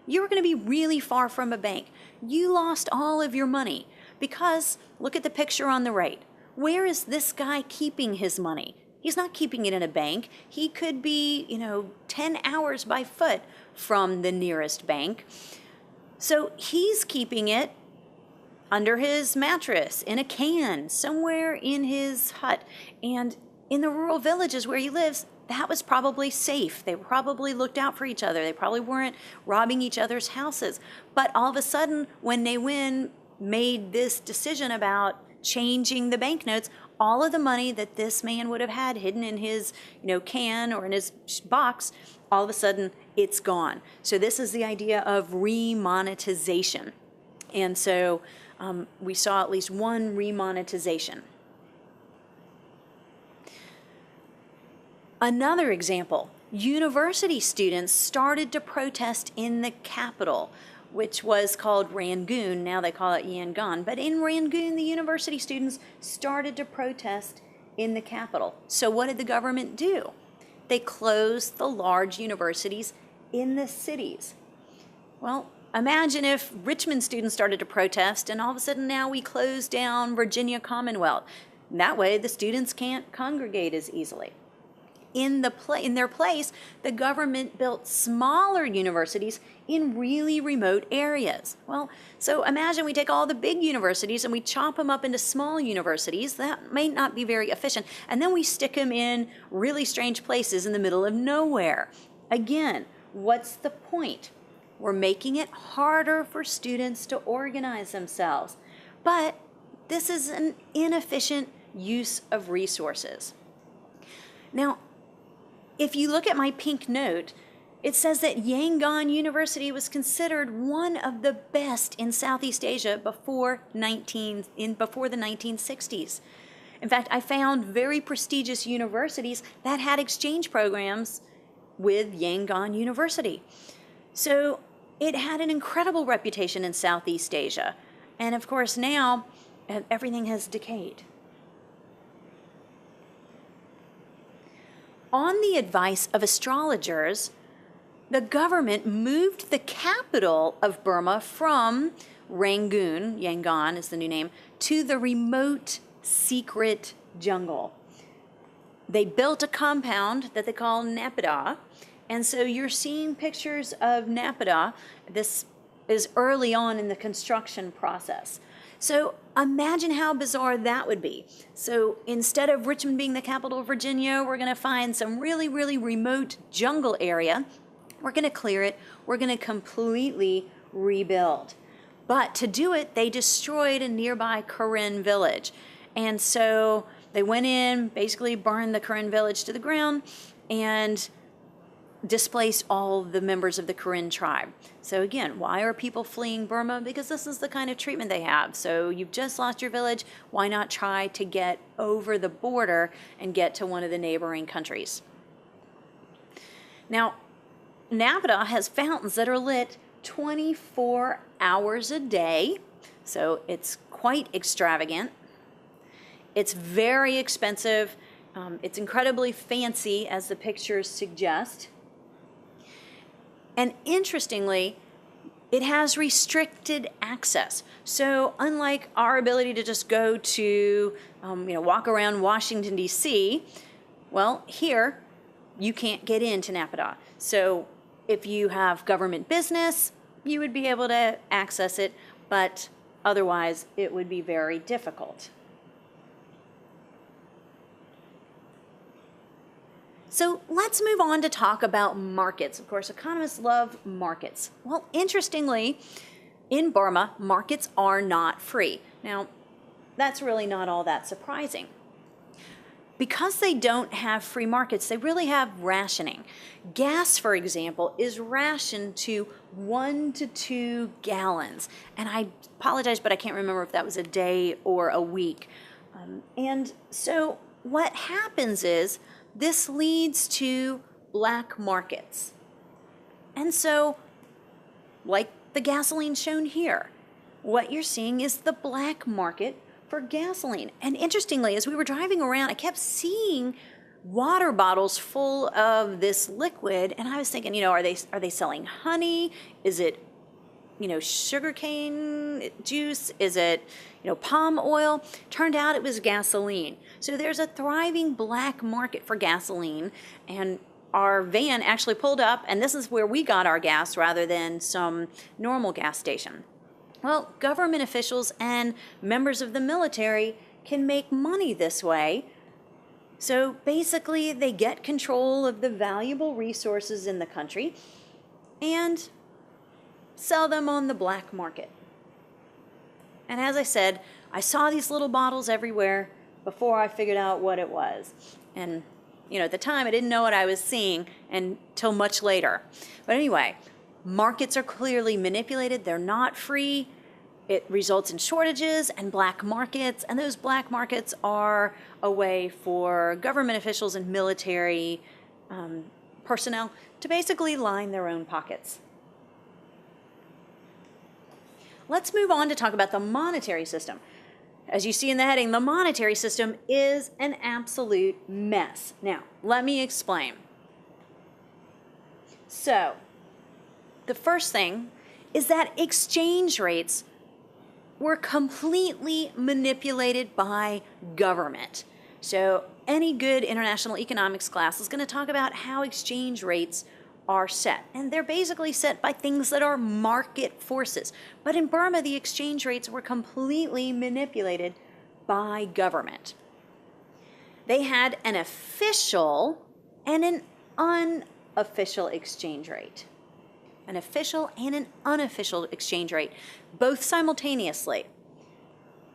you were going to be really far from a bank. You lost all of your money because, look at the picture on the right. Where is this guy keeping his money? He's not keeping it in a bank. He could be, 10 hours by foot from the nearest bank. So he's keeping it under his mattress, in a can, somewhere in his hut. And in the rural villages where he lives, that was probably safe. They probably looked out for each other. They probably weren't robbing each other's houses. But all of a sudden, when Ne Win made this decision about changing the banknotes, all of the money that this man would have had hidden in his, can or in his box, all of a sudden it's gone. So this is the idea of remonetization. And so we saw at least one remonetization. Another example, university students started to protest in the capital, which was called Rangoon. Now they call it Yangon. But in Rangoon, the university students started to protest in the capital. So what did the government do? They closed the large universities in the cities. Well, imagine if Richmond students started to protest and all of a sudden now we close down Virginia Commonwealth. That way the students can't congregate as easily. In their place, the government built smaller universities in really remote areas. Well, so imagine we take all the big universities and we chop them up into small universities. That may not be very efficient. And then we stick them in really strange places in the middle of nowhere. Again, what's the point? We're making it harder for students to organize themselves. But this is an inefficient use of resources. Now, if you look at my pink note, it says that Yangon University was considered one of the best in Southeast Asia before the 1960s. In fact, I found very prestigious universities that had exchange programs with Yangon University. So it had an incredible reputation in Southeast Asia. And of course now, everything has decayed. On the advice of astrologers, the government moved the capital of Burma from Rangoon, Yangon is the new name, to the remote, secret jungle. They built a compound that they call Naypyidaw, and so you're seeing pictures of Naypyidaw. This is early on in the construction process. So imagine how bizarre that would be. So instead of Richmond being the capital of Virginia, we're going to find some really, really remote jungle area. We're going to clear it. We're going to completely rebuild. But to do it, they destroyed a nearby Karen village. And so they went in, basically burned the Karen village to the ground, and displaced all the members of the Karen tribe. So again, why are people fleeing Burma? Because this is the kind of treatment they have. So you've just lost your village, why not try to get over the border and get to one of the neighboring countries? Now, Naypyidaw has fountains that are lit 24 hours a day. So it's quite extravagant. It's very expensive. It's incredibly fancy, as the pictures suggest. And interestingly, it has restricted access. So unlike our ability to just go to, walk around Washington, D.C., well, here you can't get into Naypyidaw. So if you have government business, you would be able to access it, but otherwise it would be very difficult. So let's move on to talk about markets. Of course, economists love markets. Well, interestingly, in Burma, markets are not free. Now, that's really not all that surprising. Because they don't have free markets, they really have rationing. Gas, for example, is rationed to 1 to 2 gallons. And I apologize, but I can't remember if that was a day or a week. And so what happens is this leads to black markets. And so, like the gasoline shown here, what you're seeing is the black market for gasoline. And interestingly, as we were driving around, I kept seeing water bottles full of this liquid, and I was thinking, are they selling honey? Is it, sugarcane juice? Is it, palm oil? Turned out it was gasoline. So there's a thriving black market for gasoline, and our van actually pulled up, and this is where we got our gas rather than some normal gas station. Well, government officials and members of the military can make money this way. So basically, they get control of the valuable resources in the country and sell them on the black market. And as I said, I saw these little bottles everywhere before I figured out what it was. And, at the time, I didn't know what I was seeing until much later. But anyway, markets are clearly manipulated. They're not free. It results in shortages and black markets, and those black markets are a way for government officials and military personnel to basically line their own pockets. Let's move on to talk about the monetary system. As you see in the heading, the monetary system is an absolute mess. Now, let me explain. So, the first thing is that exchange rates were completely manipulated by government. So any good international economics class is going to talk about how exchange rates are set. And they're basically set by things that are market forces. But in Burma, the exchange rates were completely manipulated by government. They had an official and an unofficial exchange rate. An official and an unofficial exchange rate, both simultaneously.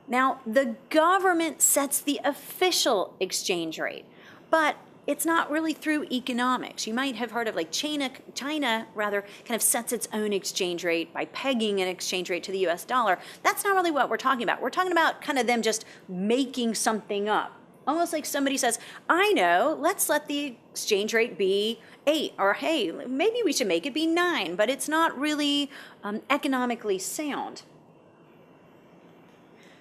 Now, the government sets the official exchange rate, but it's not really through economics. You might have heard of China kind of sets its own exchange rate by pegging an exchange rate to the US dollar. That's not really what we're talking about. We're talking about kind of them just making something up. Almost like somebody says, I know, let's let the exchange rate be 8, or hey, maybe we should make it be 9, but it's not really economically sound.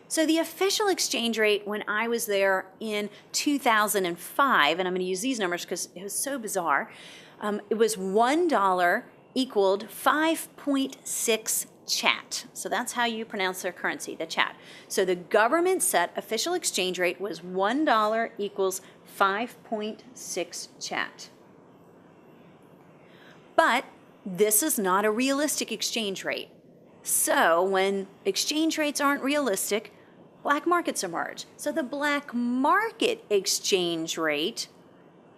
So the official exchange rate when I was there in 2005, and I'm going to use these numbers because it was so bizarre, it was $1 equaled 5.6 chat. So that's how you pronounce their currency, the chat. So the government set official exchange rate was $1 equals 5.6 chat. But this is not a realistic exchange rate. So when exchange rates aren't realistic, black markets emerge. So the black market exchange rate,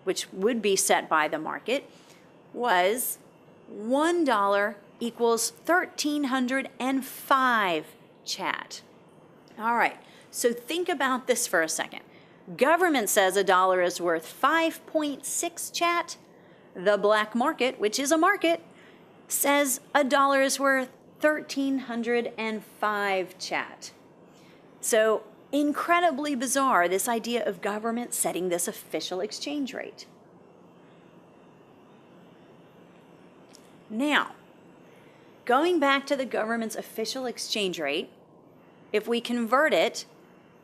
which would be set by the market, was $1 equals 1,305 chat. All right, so think about this for a second. Government says a dollar is worth 5.6 chat. The black market, which is a market, says a dollar is worth 1,305 chat. So incredibly bizarre, this idea of government setting this official exchange rate. Now, going back to the government's official exchange rate, if we convert it,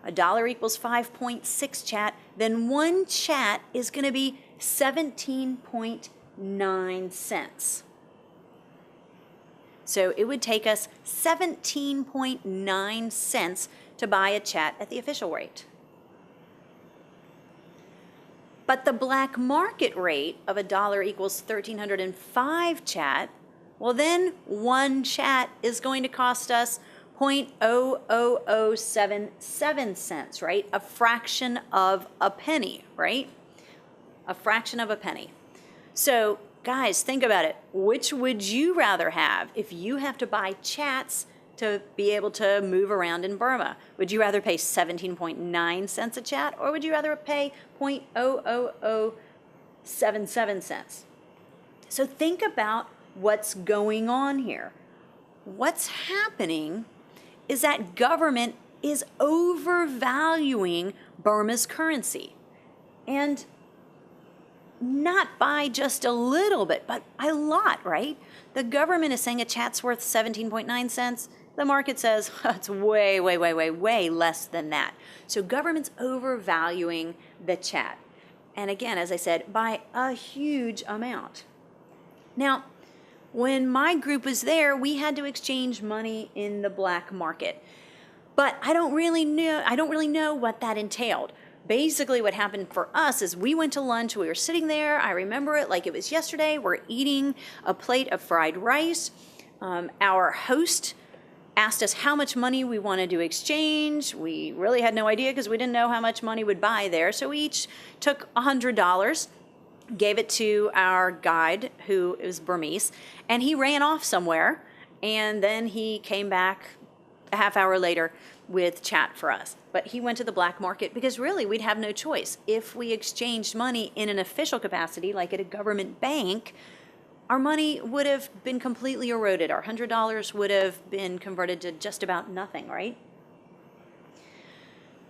a dollar equals 5.6 chat, then 1 chat is going to be 17.9 cents. So it would take us 17.9 cents to buy a chat at the official rate. But the black market rate of a dollar equals 1,305 chat, well then 1 chat is going to cost us 0.00077 cents, right? A fraction of a penny, right? A fraction of a penny. So guys, think about it. Which would you rather have if you have to buy chats to be able to move around in Burma? Would you rather pay 17.9 cents a chat, or would you rather pay 0.00077 cents? So think about what's going on here. What's happening is that government is overvaluing Burma's currency. And not by just a little bit, but a lot, right? The government is saying a chat's worth 17.9 cents. The market says it's way, way, way, way, way less than that. So government's overvaluing the chat. And again, as I said, by a huge amount. Now, when my group was there, we had to exchange money in the black market. But I don't really know what that entailed. Basically, what happened for us is we went to lunch. We were sitting there. I remember it like it was yesterday. We're eating a plate of fried rice. Our host asked us how much money we wanted to exchange. We really had no idea because we didn't know how much money would buy there. So we each took $100, gave it to our guide, who is Burmese, and he ran off somewhere. And then he came back a half hour later with chat for us. But he went to the black market because really we'd have no choice. If we exchanged money in an official capacity, like at a government bank, our money would have been completely eroded. Our $100 would have been converted to just about nothing, right?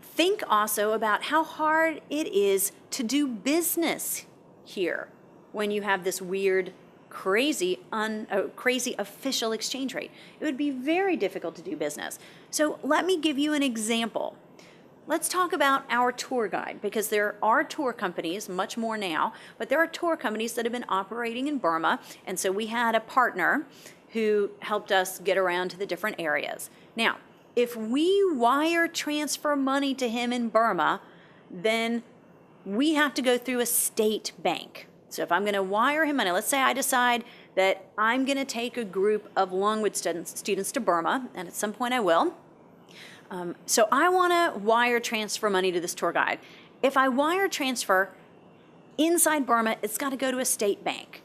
Think also about how hard it is to do business here when you have this weird, crazy official exchange rate. It would be very difficult to do business. So let me give you an example. Let's talk about our tour guide, because there are tour companies, much more now, but there are tour companies that have been operating in Burma, and so we had a partner who helped us get around to the different areas. Now, if we wire transfer money to him in Burma, then we have to go through a state bank. So if I'm going to wire him money, let's say I decide that I'm going to take a group of Longwood students to Burma, and at some point I will. So I want to wire transfer money to this tour guide. If I wire transfer inside Burma, it's got to go to a state bank.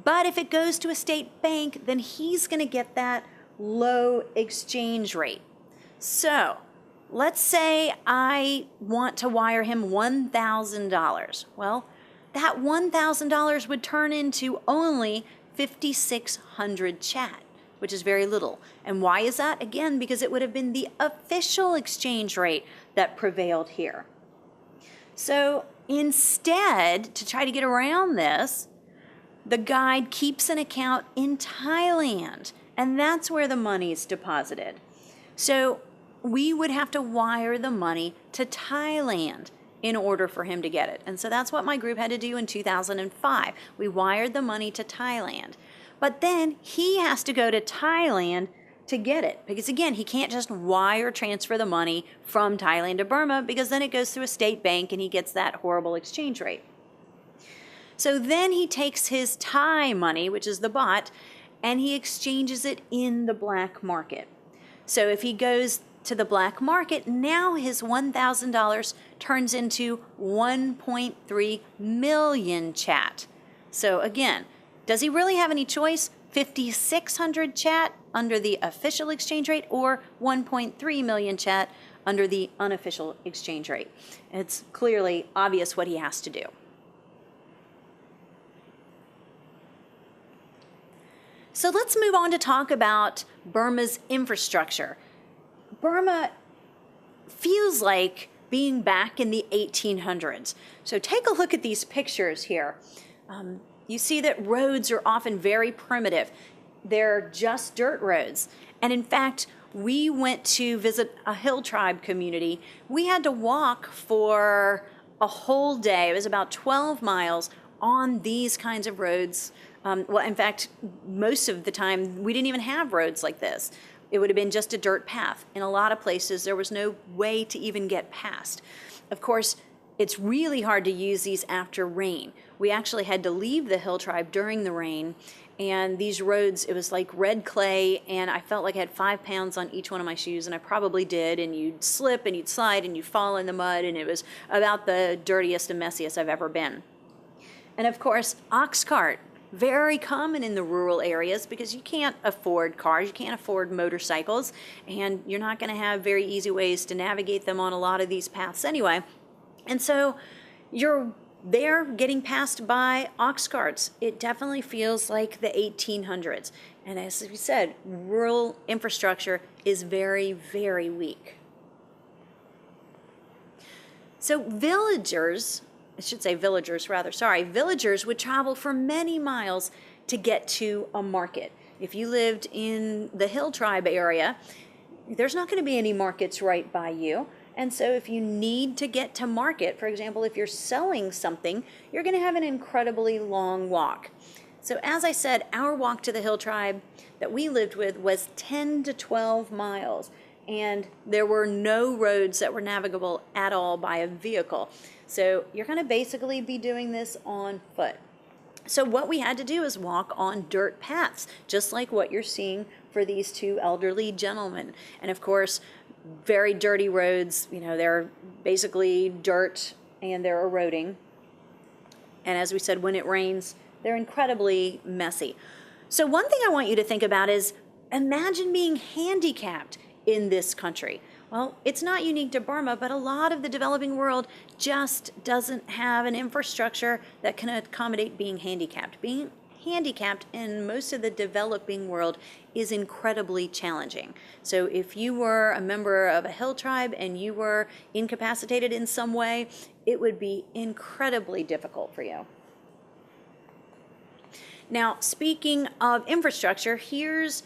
But if it goes to a state bank, then he's going to get that low exchange rate. So let's say I want to wire him $1,000. Well, that $1,000 would turn into only 5,600 chat, which is very little. And why is that? Again, because it would have been the official exchange rate that prevailed here. So instead, to try to get around this, the guide keeps an account in Thailand, and that's where the money is deposited. So we would have to wire the money to Thailand in order for him to get it. And so that's what my group had to do in 2005. We wired the money to Thailand. But then he has to go to Thailand to get it, because again, he can't just wire transfer the money from Thailand to Burma, because then it goes through a state bank and he gets that horrible exchange rate. So then he takes his Thai money, which is the baht, and he exchanges it in the black market. So if he goes to the black market, now his $1,000 turns into 1.3 million chat. So again, does he really have any choice? 5,600 chat under the official exchange rate, or 1.3 million chat under the unofficial exchange rate? It's clearly obvious what he has to do. So let's move on to talk about Burma's infrastructure. Burma feels like being back in the 1800s. So take a look at these pictures here. You see that roads are often very primitive. They're just dirt roads. And in fact, we went to visit a hill tribe community. We had to walk for a whole day. It was about 12 miles on these kinds of roads. Well, in fact, most of the time, we didn't even have roads like this. It would have been just a dirt path. In a lot of places, there was no way to even get past. Of course, it's really hard to use these after rain. We actually had to leave the hill tribe during the rain, and these roads, it was like red clay, and I felt like I had 5 pounds on each one of my shoes, and I probably did, and you'd slip and you'd slide and you'd fall in the mud, and it was about the dirtiest and messiest I've ever been. And of course, ox cart, very common in the rural areas because you can't afford cars, you can't afford motorcycles, and you're not going to have very easy ways to navigate them on a lot of these paths anyway. And so you're there getting passed by ox carts. It definitely feels like the 1800s. And as we said, rural infrastructure is very, very weak. So villagers would travel for many miles to get to a market. If you lived in the hill tribe area, there's not going to be any markets right by you. And so if you need to get to market, for example, if you're selling something, you're going to have an incredibly long walk. So as I said, our walk to the hill tribe that we lived with was 10 to 12 miles. And there were no roads that were navigable at all by a vehicle. So you're going to basically be doing this on foot. So what we had to do is walk on dirt paths, just like what you're seeing for these two elderly gentlemen. And of course, very dirty roads, they're basically dirt and they're eroding. And as we said, when it rains, they're incredibly messy. So one thing I want you to think about is imagine being handicapped in this country. Well, it's not unique to Burma, but a lot of the developing world just doesn't have an infrastructure that can accommodate being handicapped. Being handicapped in most of the developing world is incredibly challenging. So if you were a member of a hill tribe and you were incapacitated in some way, it would be incredibly difficult for you. Now, speaking of infrastructure, here's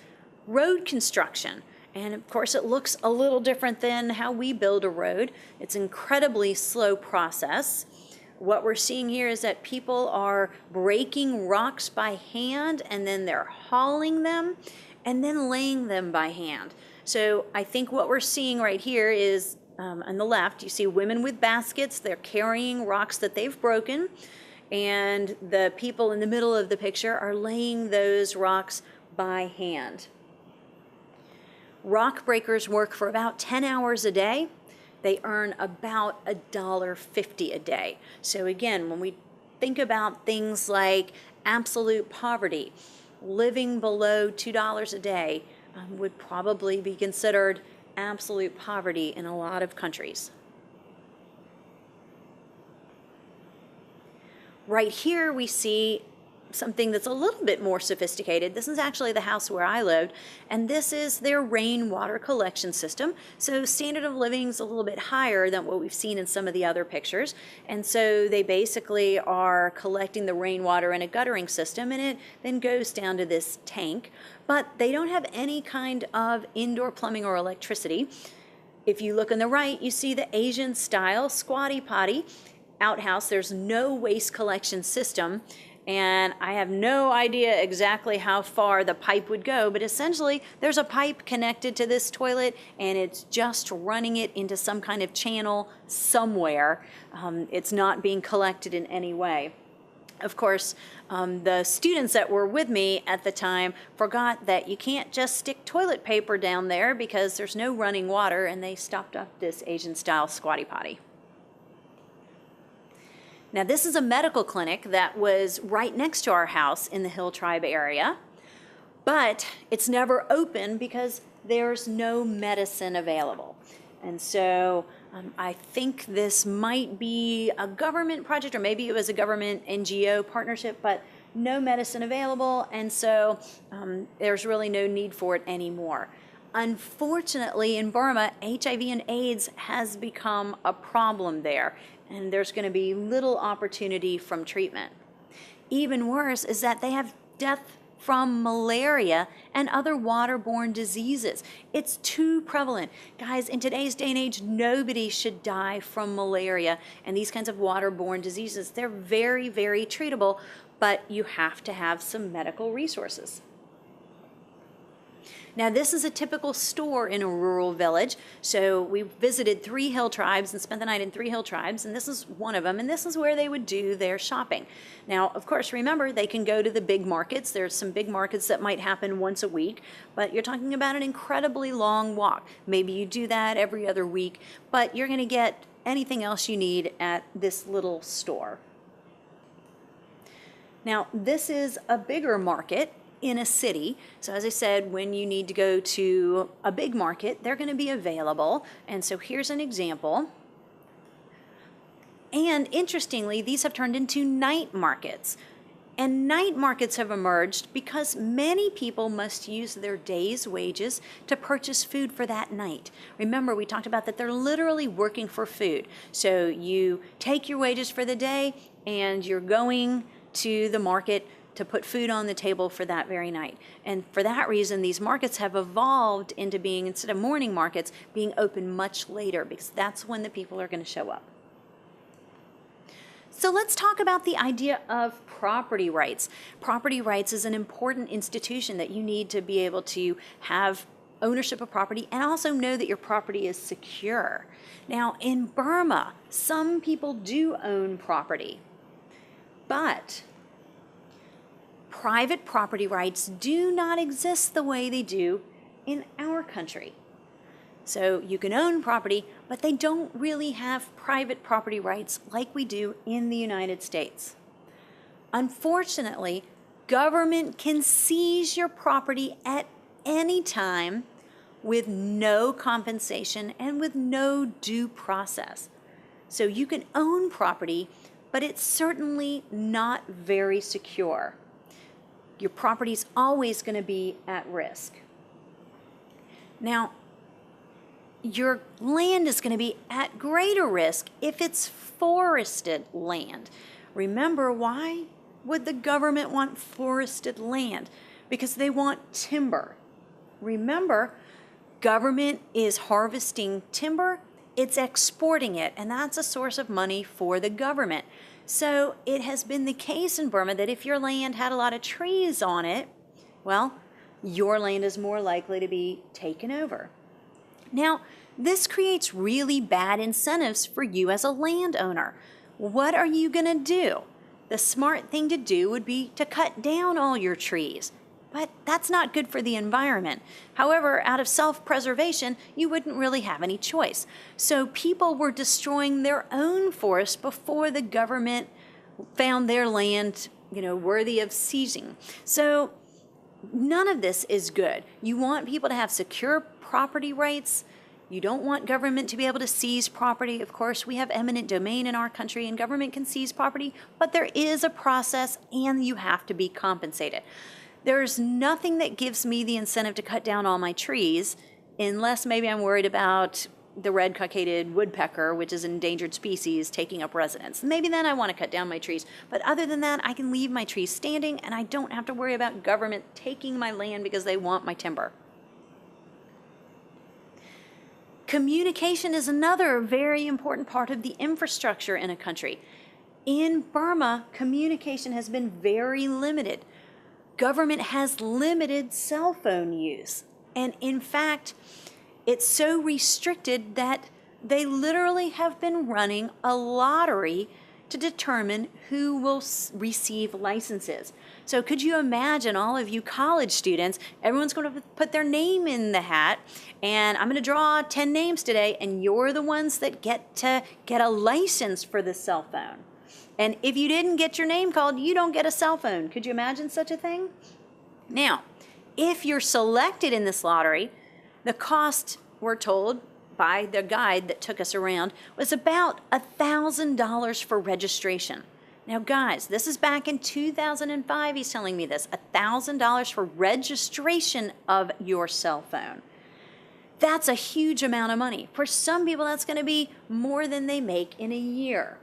road construction. And of course, it looks a little different than how we build a road. It's an incredibly slow process. What we're seeing here is that people are breaking rocks by hand, and then they're hauling them and then laying them by hand. So I think what we're seeing right here is on the left, you see women with baskets. They're carrying rocks that they've broken, and the people in the middle of the picture are laying those rocks by hand. Rock breakers work for about 10 hours a day. They earn about $1.50 a day. So again, when we think about things like absolute poverty, living below $2 a day would probably be considered absolute poverty in a lot of countries. Right here we see something that's a little bit more sophisticated. This is actually the house where I lived, and this is their rainwater collection system. So standard of living is a little bit higher than what we've seen in some of the other pictures. And so they basically are collecting the rainwater in a guttering system, and it then goes down to this tank. But they don't have any kind of indoor plumbing or electricity. If you look on the right, you see the Asian style squatty potty outhouse. There's no waste collection system. And I have no idea exactly how far the pipe would go, but essentially there's a pipe connected to this toilet and it's just running it into some kind of channel somewhere. It's not being collected in any way. Of course, the students that were with me at the time forgot that you can't just stick toilet paper down there because there's no running water, and they stopped up this Asian-style squatty potty. Now, this is a medical clinic that was right next to our house in the Hill Tribe area, but it's never open because there's no medicine available. And so I think this might be a government project, or maybe it was a government NGO partnership, but no medicine available, and so there's really no need for it anymore. Unfortunately, in Burma, HIV and AIDS has become a problem there, and there's going to be little opportunity from treatment. Even worse is that they have death from malaria and other waterborne diseases. It's too prevalent. Guys, in today's day and age, nobody should die from malaria and these kinds of waterborne diseases. They're very, very treatable, but you have to have some medical resources. Now, this is a typical store in a rural village. So we visited 3 hill tribes and spent the night in 3 hill tribes, and this is one of them, and this is where they would do their shopping. Now, of course, remember, they can go to the big markets. There's some big markets that might happen once a week, but you're talking about an incredibly long walk. Maybe you do that every other week, but you're going to get anything else you need at this little store. Now, this is a bigger market in a city. So as I said, when you need to go to a big market, they're going to be available. And so here's an example. And interestingly, these have turned into night markets. And night markets have emerged because many people must use their day's wages to purchase food for that night. Remember, we talked about that they're literally working for food. So you take your wages for the day and you're going to the market to put food on the table for that very night. And for that reason, these markets have evolved into being, instead of morning markets, being open much later, because that's when the people are going to show up. So let's talk about the idea of property rights. Property rights is an important institution that you need to be able to have ownership of property and also know that your property is secure. Now, in Burma, some people do own property, but private property rights do not exist the way they do in our country. So you can own property, but they don't really have private property rights like we do in the United States. Unfortunately, government can seize your property at any time with no compensation and with no due process. So you can own property, but it's certainly not very secure. Your property's always going to be at risk. Now, your land is going to be at greater risk if it's forested land. Remember, why would the government want forested land? Because they want timber. Remember, government is harvesting timber, it's exporting it, and that's a source of money for the government. So it has been the case in Burma that if your land had a lot of trees on it, well, your land is more likely to be taken over. Now, this creates really bad incentives for you as a landowner. What are you going to do? The smart thing to do would be to cut down all your trees. But that's not good for the environment. However, out of self-preservation, you wouldn't really have any choice. So people were destroying their own forests before the government found their land, worthy of seizing. So none of this is good. You want people to have secure property rights. You don't want government to be able to seize property. Of course, we have eminent domain in our country and government can seize property, but there is a process and you have to be compensated. There's nothing that gives me the incentive to cut down all my trees unless maybe I'm worried about the red-cockaded woodpecker, which is an endangered species, taking up residence. Maybe then I want to cut down my trees. But other than that, I can leave my trees standing and I don't have to worry about government taking my land because they want my timber. Communication is another very important part of the infrastructure in a country. In Burma, communication has been very limited. Government has limited cell phone use. And in fact, it's so restricted that they literally have been running a lottery to determine who will receive licenses. So could you imagine all of you college students, everyone's going to put their name in the hat, and I'm going to draw 10 names today, and you're the ones that get to get a license for the cell phone. And if you didn't get your name called, you don't get a cell phone. Could you imagine such a thing? Now, if you're selected in this lottery, the cost, we're told by the guide that took us around, was about $1,000 for registration. Now, guys, this is back in 2005, he's telling me this, $1,000 for registration of your cell phone. That's a huge amount of money. For some people, that's going to be more than they make in a year.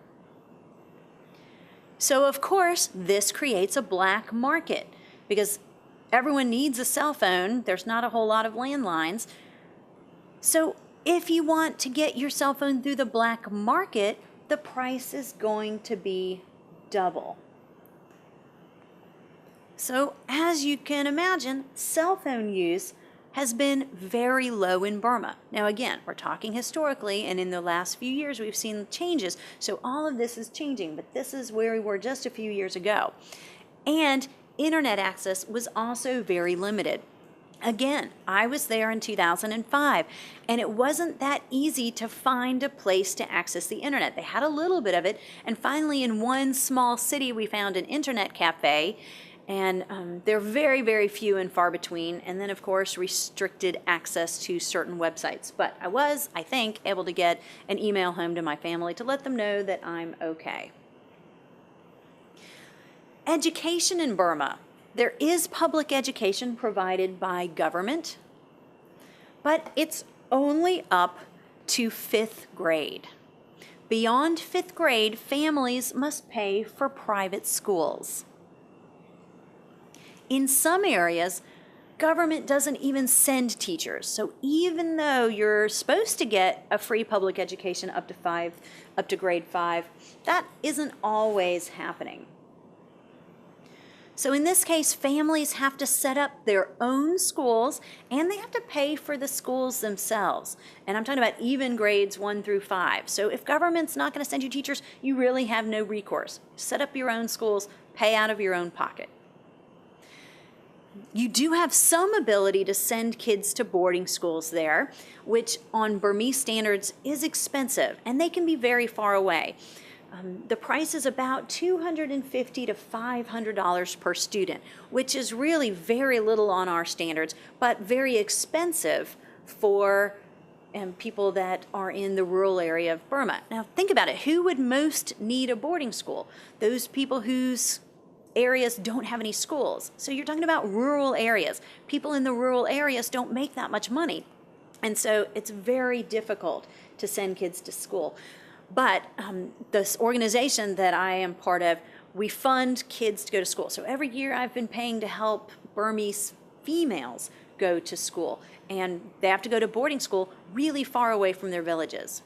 So, of course, this creates a black market because everyone needs a cell phone. There's not a whole lot of landlines. So if you want to get your cell phone through the black market, the price is going to be double. So as you can imagine, cell phone use has been very low in Burma. Now again, we're talking historically, and in the last few years we've seen changes. So all of this is changing, but this is where we were just a few years ago. And internet access was also very limited. Again, I was there in 2005, and it wasn't that easy to find a place to access the internet. They had a little bit of it, and finally in one small city we found an internet cafe, and they're very, very few and far between, and then of course restricted access to certain websites. But I was, I think, able to get an email home to my family to let them know that I'm okay. Education in Burma. There is public education provided by government, but it's only up to 5th grade. Beyond 5th grade, families must pay for private schools. In some areas, government doesn't even send teachers. So even though you're supposed to get a free public education up to grade 5, that isn't always happening. So in this case, families have to set up their own schools, and they have to pay for the schools themselves. And I'm talking about even grades 1 through 5. So if government's not going to send you teachers, you really have no recourse. Set up your own schools, pay out of your own pocket. You do have some ability to send kids to boarding schools there, which on Burmese standards is expensive, and they can be very far away. The price is about $250 to $500 per student, which is really very little on our standards, but very expensive for people that are in the rural area of Burma. Now think about it, who would most need a boarding school? Those people whose areas don't have any schools. So you're talking about rural areas. People in the rural areas don't make that much money. And so it's very difficult to send kids to school. But this organization that I am part of, we fund kids to go to school. So every year I've been paying to help Burmese females go to school. And they have to go to boarding school really far away from their villages.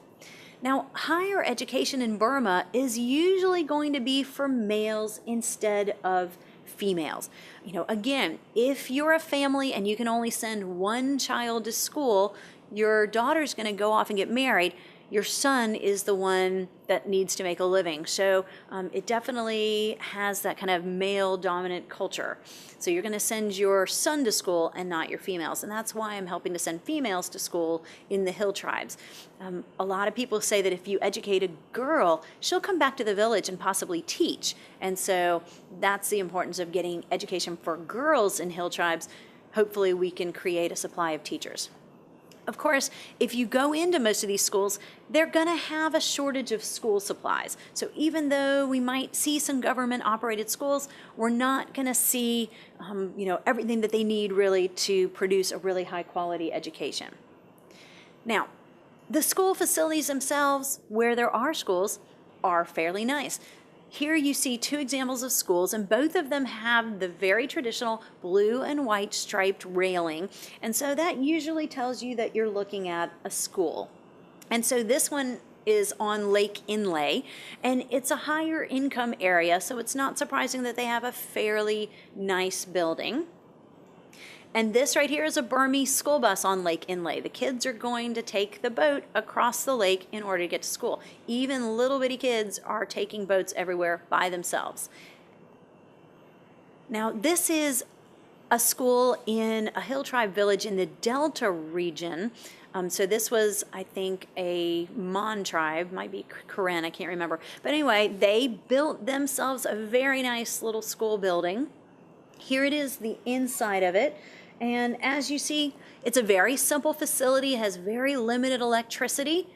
Now, higher education in Burma is usually going to be for males instead of females. You know, again, if you're a family and you can only send one child to school, your daughter's going to go off and get married. Your son is the one that needs to make a living. So it definitely has that kind of male dominant culture. So you're going to send your son to school and not your females. And that's why I'm helping to send females to school in the hill tribes. A lot of people say that if you educate a girl, she'll come back to the village and possibly teach. And so that's the importance of getting education for girls in hill tribes. Hopefully we can create a supply of teachers. Of course, if you go into most of these schools, they're going to have a shortage of school supplies. So even though we might see some government-operated schools, we're not going to see, everything that they need really to produce a really high-quality education. Now, the school facilities themselves, where there are schools, are fairly nice. Here you see 2 examples of schools, and both of them have the very traditional blue and white striped railing. And so that usually tells you that you're looking at a school. And so this one is on Lake Inle, and it's a higher income area, so it's not surprising that they have a fairly nice building. And this right here is a Burmese school bus on Lake Inle. The kids are going to take the boat across the lake in order to get to school. Even little bitty kids are taking boats everywhere by themselves. Now, this is a school in a hill tribe village in the Delta region. So this was, I think, a Mon tribe, might be Karen, I can't remember. But anyway, they built themselves a very nice little school building. Here it is, the inside of it. And as you see, it's a very simple facility. It has very limited electricity,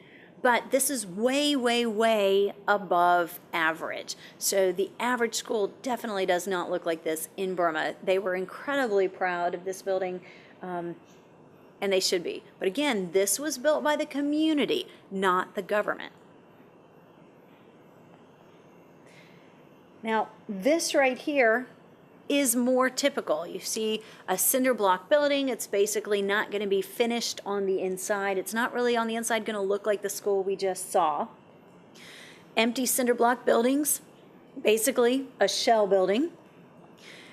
but this is way, way, way above average. So the average school definitely does not look like this in Burma. They were incredibly proud of this building, and they should be. But again, this was built by the community, not the government. Now, this right here is more typical. You see a cinder block building. It's basically not going to be finished on the inside. It's not really on the inside going to look like the school we just saw. Empty cinder block buildings, basically a shell building.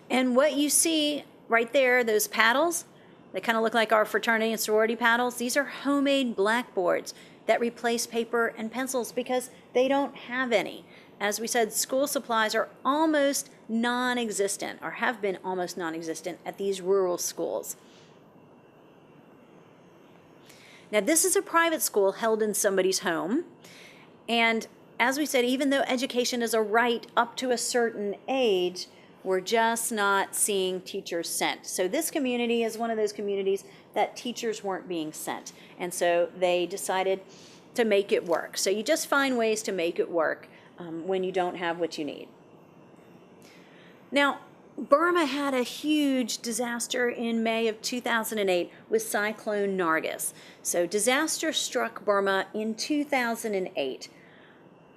And what you see right there, those paddles, they kind of look like our fraternity and sorority paddles. These are homemade blackboards that replace paper and pencils because they don't have any. As we said, school supplies are almost non-existent, or have been almost non-existent at these rural schools. Now, this is a private school held in somebody's home, and as we said, even though education is a right up to a certain age, we're just not seeing teachers sent. So this community is one of those communities that teachers weren't being sent, and so they decided to make it work. So you just find ways to make it work when you don't have what you need. Now, Burma had a huge disaster in May of 2008 with Cyclone Nargis. So disaster struck Burma in 2008.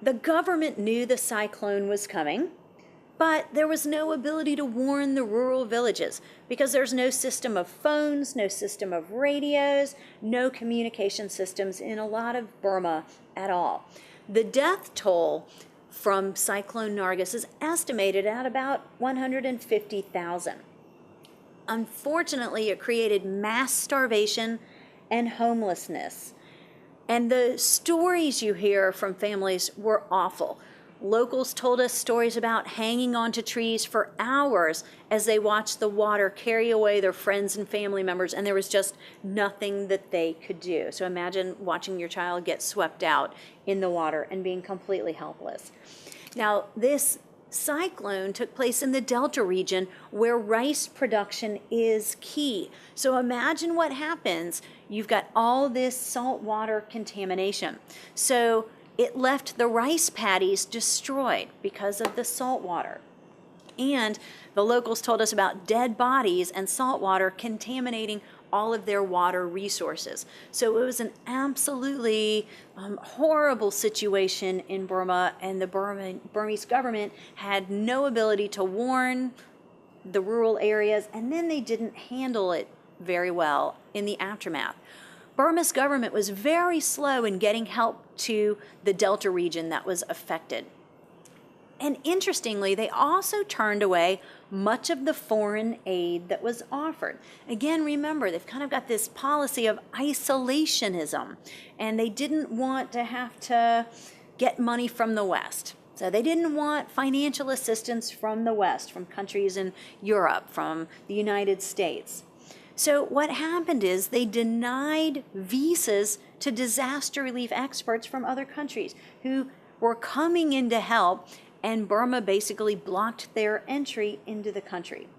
The government knew the cyclone was coming, but there was no ability to warn the rural villages because there's no system of phones, no system of radios, no communication systems in a lot of Burma at all. The death toll from Cyclone Nargis is estimated at about 150,000. Unfortunately, it created mass starvation and homelessness. And the stories you hear from families were awful. Locals told us stories about hanging onto trees for hours as they watched the water carry away their friends and family members, and there was just nothing that they could do. So imagine watching your child get swept out in the water and being completely helpless. Now, this cyclone took place in the Delta region where rice production is key. So imagine what happens. You've got all this saltwater contamination. So it left the rice paddies destroyed because of the salt water. And the locals told us about dead bodies and salt water contaminating all of their water resources. So it was an absolutely horrible situation in Burma, and the Burmese government had no ability to warn the rural areas, and then they didn't handle it very well in the aftermath. Burma's government was very slow in getting help to the Delta region that was affected. And interestingly, they also turned away much of the foreign aid that was offered. Again, remember, they've kind of got this policy of isolationism, and they didn't want to have to get money from the West. So they didn't want financial assistance from the West, from countries in Europe, from the United States. So what happened is they denied visas to disaster relief experts from other countries who were coming in to help, and Burma basically blocked their entry into the country.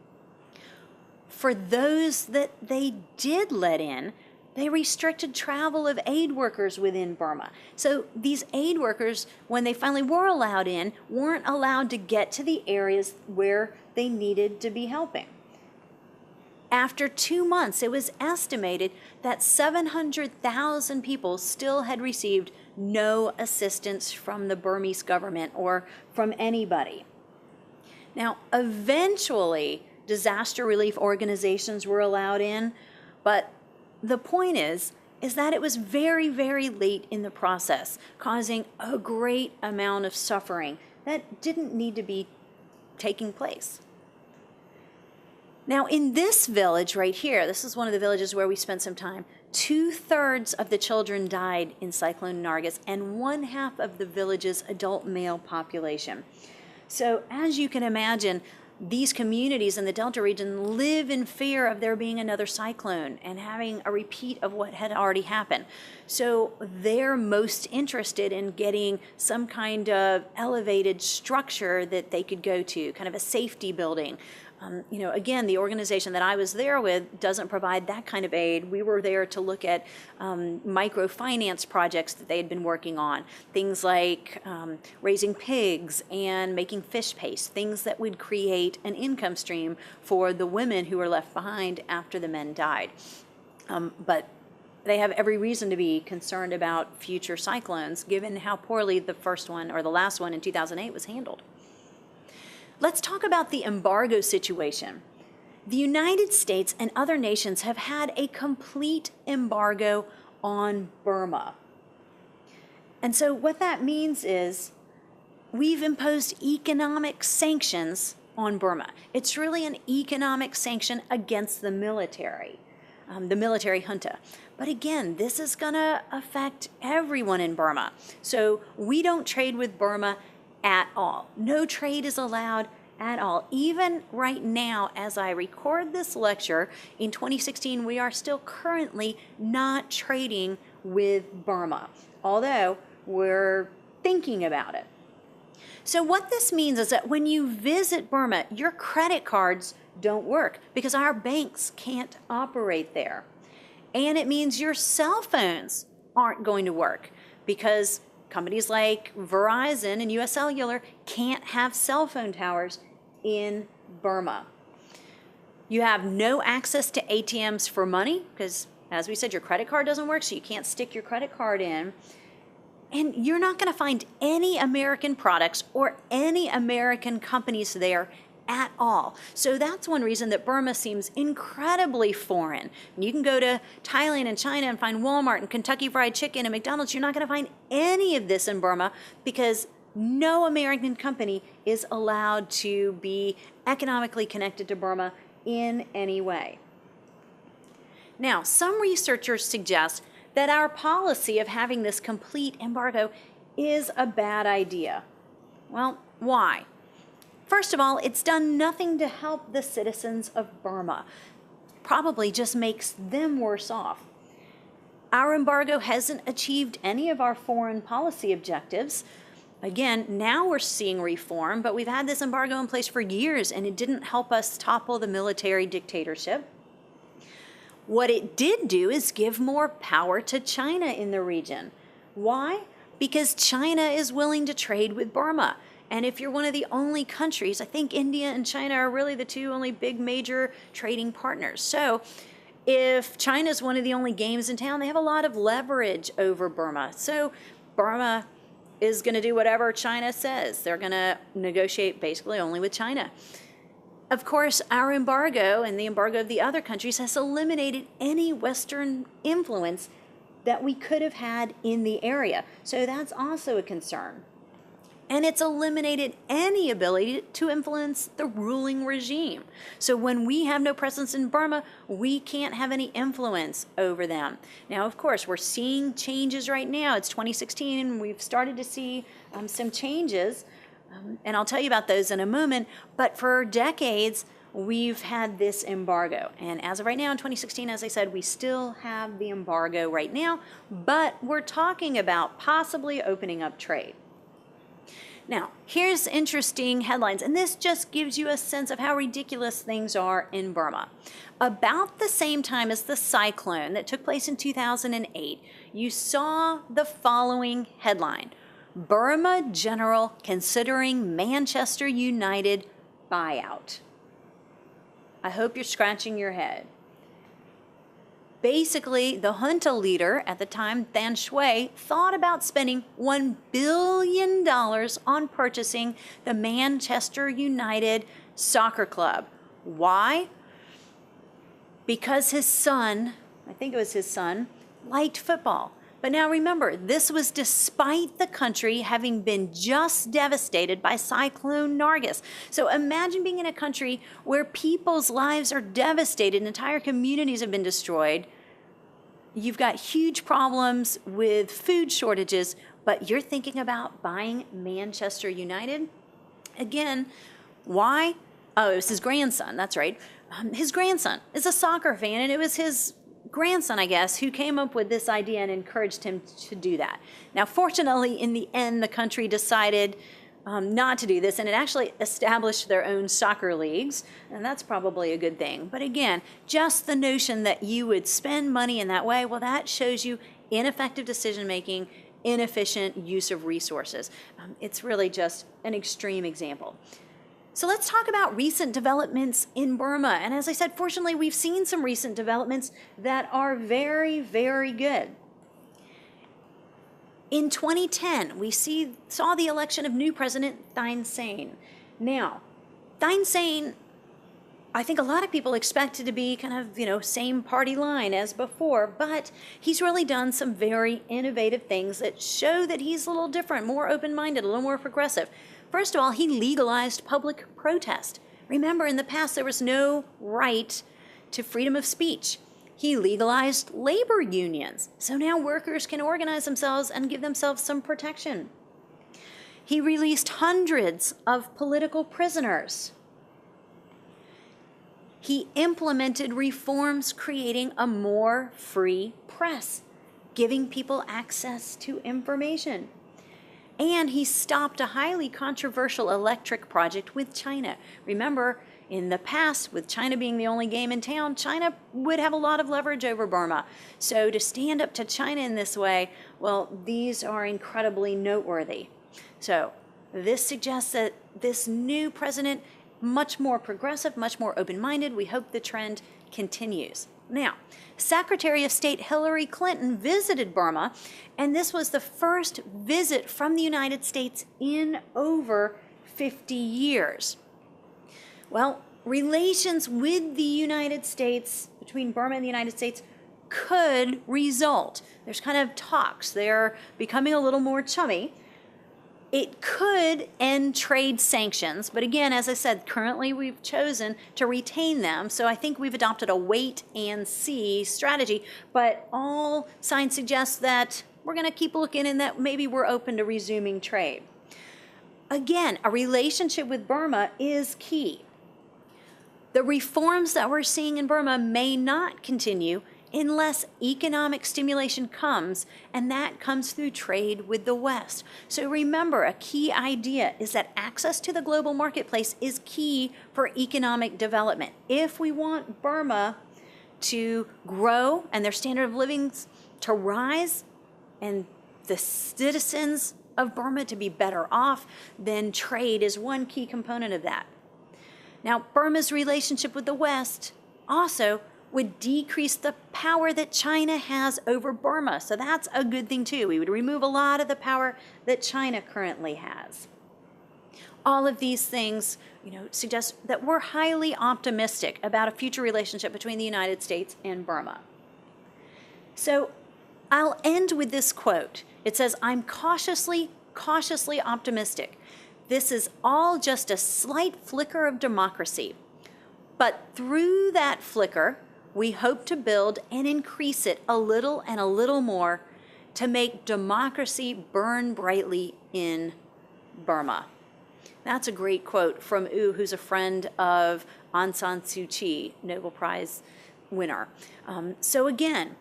For those that they did let in, they restricted travel of aid workers within Burma. So these aid workers, when they finally were allowed in, weren't allowed to get to the areas where they needed to be helping. After 2 months, it was estimated that 700,000 people still had received no assistance from the Burmese government or from anybody. Now, eventually, disaster relief organizations were allowed in, but the point is that it was very, very late in the process, causing a great amount of suffering that didn't need to be taking place. Now, in this village right here, this is one of the villages where we spent some time, 2/3 of the children died in Cyclone Nargis and 1/2 of the village's adult male population. So as you can imagine, these communities in the Delta region live in fear of there being another cyclone and having a repeat of what had already happened. So they're most interested in getting some kind of elevated structure that they could go to, kind of a safety building. Again, the organization that I was there with doesn't provide that kind of aid. We were there to look at microfinance projects that they had been working on, things like raising pigs and making fish paste, things that would create an income stream for the women who were left behind after the men died. But they have every reason to be concerned about future cyclones, given how poorly the first one or the last one in 2008 was handled. let's talk about the embargo situation. The United States and other nations have had a complete embargo on Burma. And so what that means is we've imposed economic sanctions on Burma. It's really an economic sanction against the military junta. But again, this is going to affect everyone in Burma. So we don't trade with Burma at all. No trade is allowed at all. Even right now, as I record this lecture, in 2016, we are still currently not trading with Burma, although we're thinking about it. So what this means is that when you visit Burma, your credit cards don't work because our banks can't operate there. And it means your cell phones aren't going to work because companies like Verizon and US Cellular can't have cell phone towers in Burma. You have no access to ATMs for money because, as we said, your credit card doesn't work, so you can't stick your credit card in. And you're not going to find any American products or any American companies there at all. So that's one reason that Burma seems incredibly foreign. You can go to Thailand and China and find Walmart and Kentucky Fried Chicken and McDonald's. You're not going to find any of this in Burma because no American company is allowed to be economically connected to Burma in any way. Now, some researchers suggest that our policy of having this complete embargo is a bad idea. Well, why? First of all, it's done nothing to help the citizens of Burma. Probably just makes them worse off. Our embargo hasn't achieved any of our foreign policy objectives. Again, now we're seeing reform, but we've had this embargo in place for years and it didn't help us topple the military dictatorship. What it did do is give more power to China in the region. Why? Because China is willing to trade with Burma. And if you're one of the only countries, I think India and China are really the two only big major trading partners. So if China is one of the only games in town, they have a lot of leverage over Burma. So Burma is going to do whatever China says. They're going to negotiate basically only with China. Of course, our embargo and the embargo of the other countries has eliminated any Western influence that we could have had in the area. So that's also a concern. And it's eliminated any ability to influence the ruling regime. So when we have no presence in Burma, we can't have any influence over them. Now, of course, we're seeing changes right now. It's 2016, and we've started to see some changes. And I'll tell you about those in a moment. But for decades, we've had this embargo. And as of right now in 2016, as I said, we still have the embargo right now. But we're talking about possibly opening up trade. Now, here's interesting headlines. And this just gives you a sense of how ridiculous things are in Burma. About the same time as the cyclone that took place in 2008, you saw the following headline: Burma general considering Manchester United buyout. I hope you're scratching your head. Basically, the junta leader at the time, Than Shwe, thought about spending $1 billion on purchasing the Manchester United soccer club. Why? Because his son, I think it was his son, liked football. But now remember, this was despite the country having been just devastated by Cyclone Nargis. So imagine being in a country where people's lives are devastated, entire communities have been destroyed. You've got huge problems with food shortages, but you're thinking about buying Manchester United? Again, why? Oh, it was his grandson, that's right. His grandson is a soccer fan, and it was his grandson, I guess, who came up with this idea and encouraged him to do that. Now, fortunately, in the end, the country decided not to do this, and it actually established their own soccer leagues, and that's probably a good thing. But again, just the notion that you would spend money in that way, well, that shows you ineffective decision-making, inefficient use of resources. It's really just an extreme example. So let's talk about recent developments in Burma. And as I said, fortunately, we've seen some recent developments that are very, very good. In 2010, we saw the election of new President Thein Sein. Now, Thein Sein, I think a lot of people expected to be kind of, same party line as before, but he's really done some very innovative things that show that he's a little different, more open-minded, a little more progressive. First of all, he legalized public protest. Remember, in the past, there was no right to freedom of speech. He legalized labor unions, so now workers can organize themselves and give themselves some protection. He released hundreds of political prisoners. He implemented reforms creating a more free press, giving people access to information. And he stopped a highly controversial electric project with China. Remember, in the past, with China being the only game in town, China would have a lot of leverage over Burma. So to stand up to China in this way, well, these are incredibly noteworthy. So this suggests that this new president, much more progressive, much more open-minded. We hope the trend continues. Now, Secretary of State Hillary Clinton visited Burma, and this was the first visit from the United States in over 50 years. Well, relations with the United States, between Burma and the United States, could result. There's kind of talks. They're becoming a little more chummy. It could end trade sanctions, but again, as I said, currently we've chosen to retain them, so I think we've adopted a wait and see strategy, but all signs suggest that we're going to keep looking and that maybe we're open to resuming trade. Again, a relationship with Burma is key. The reforms that we're seeing in Burma may not continue unless economic stimulation comes, and that comes through trade with the West. So remember, a key idea is that access to the global marketplace is key for economic development. If we want Burma to grow and their standard of living to rise and the citizens of Burma to be better off, then trade is one key component of that. Now, Burma's relationship with the West also would decrease the power that China has over Burma. So that's a good thing too. We would remove a lot of the power that China currently has. All of these things, suggest that we're highly optimistic about a future relationship between the United States and Burma. So I'll end with this quote. It says, "I'm cautiously optimistic. This is all just a slight flicker of democracy. But through that flicker, we hope to build and increase it a little and a little more to make democracy burn brightly in Burma." That's a great quote from who's a friend of Aung San Suu Kyi, Nobel Prize winner. So again,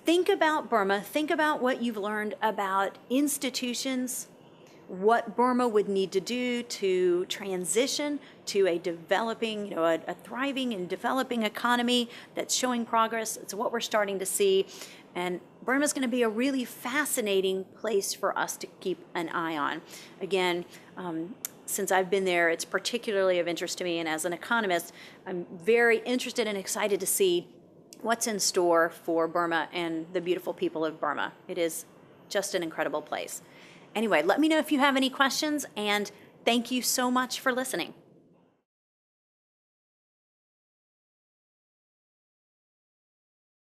think about Burma, think about what you've learned about institutions, what Burma would need to do to transition to a developing, a thriving and developing economy that's showing progress. It's what we're starting to see. And Burma's going to be a really fascinating place for us to keep an eye on. Again, since I've been there, it's particularly of interest to me. And as an economist, I'm very interested and excited to see what's in store for Burma and the beautiful people of Burma. It is just an incredible place. Anyway, let me know if you have any questions, and thank you so much for listening.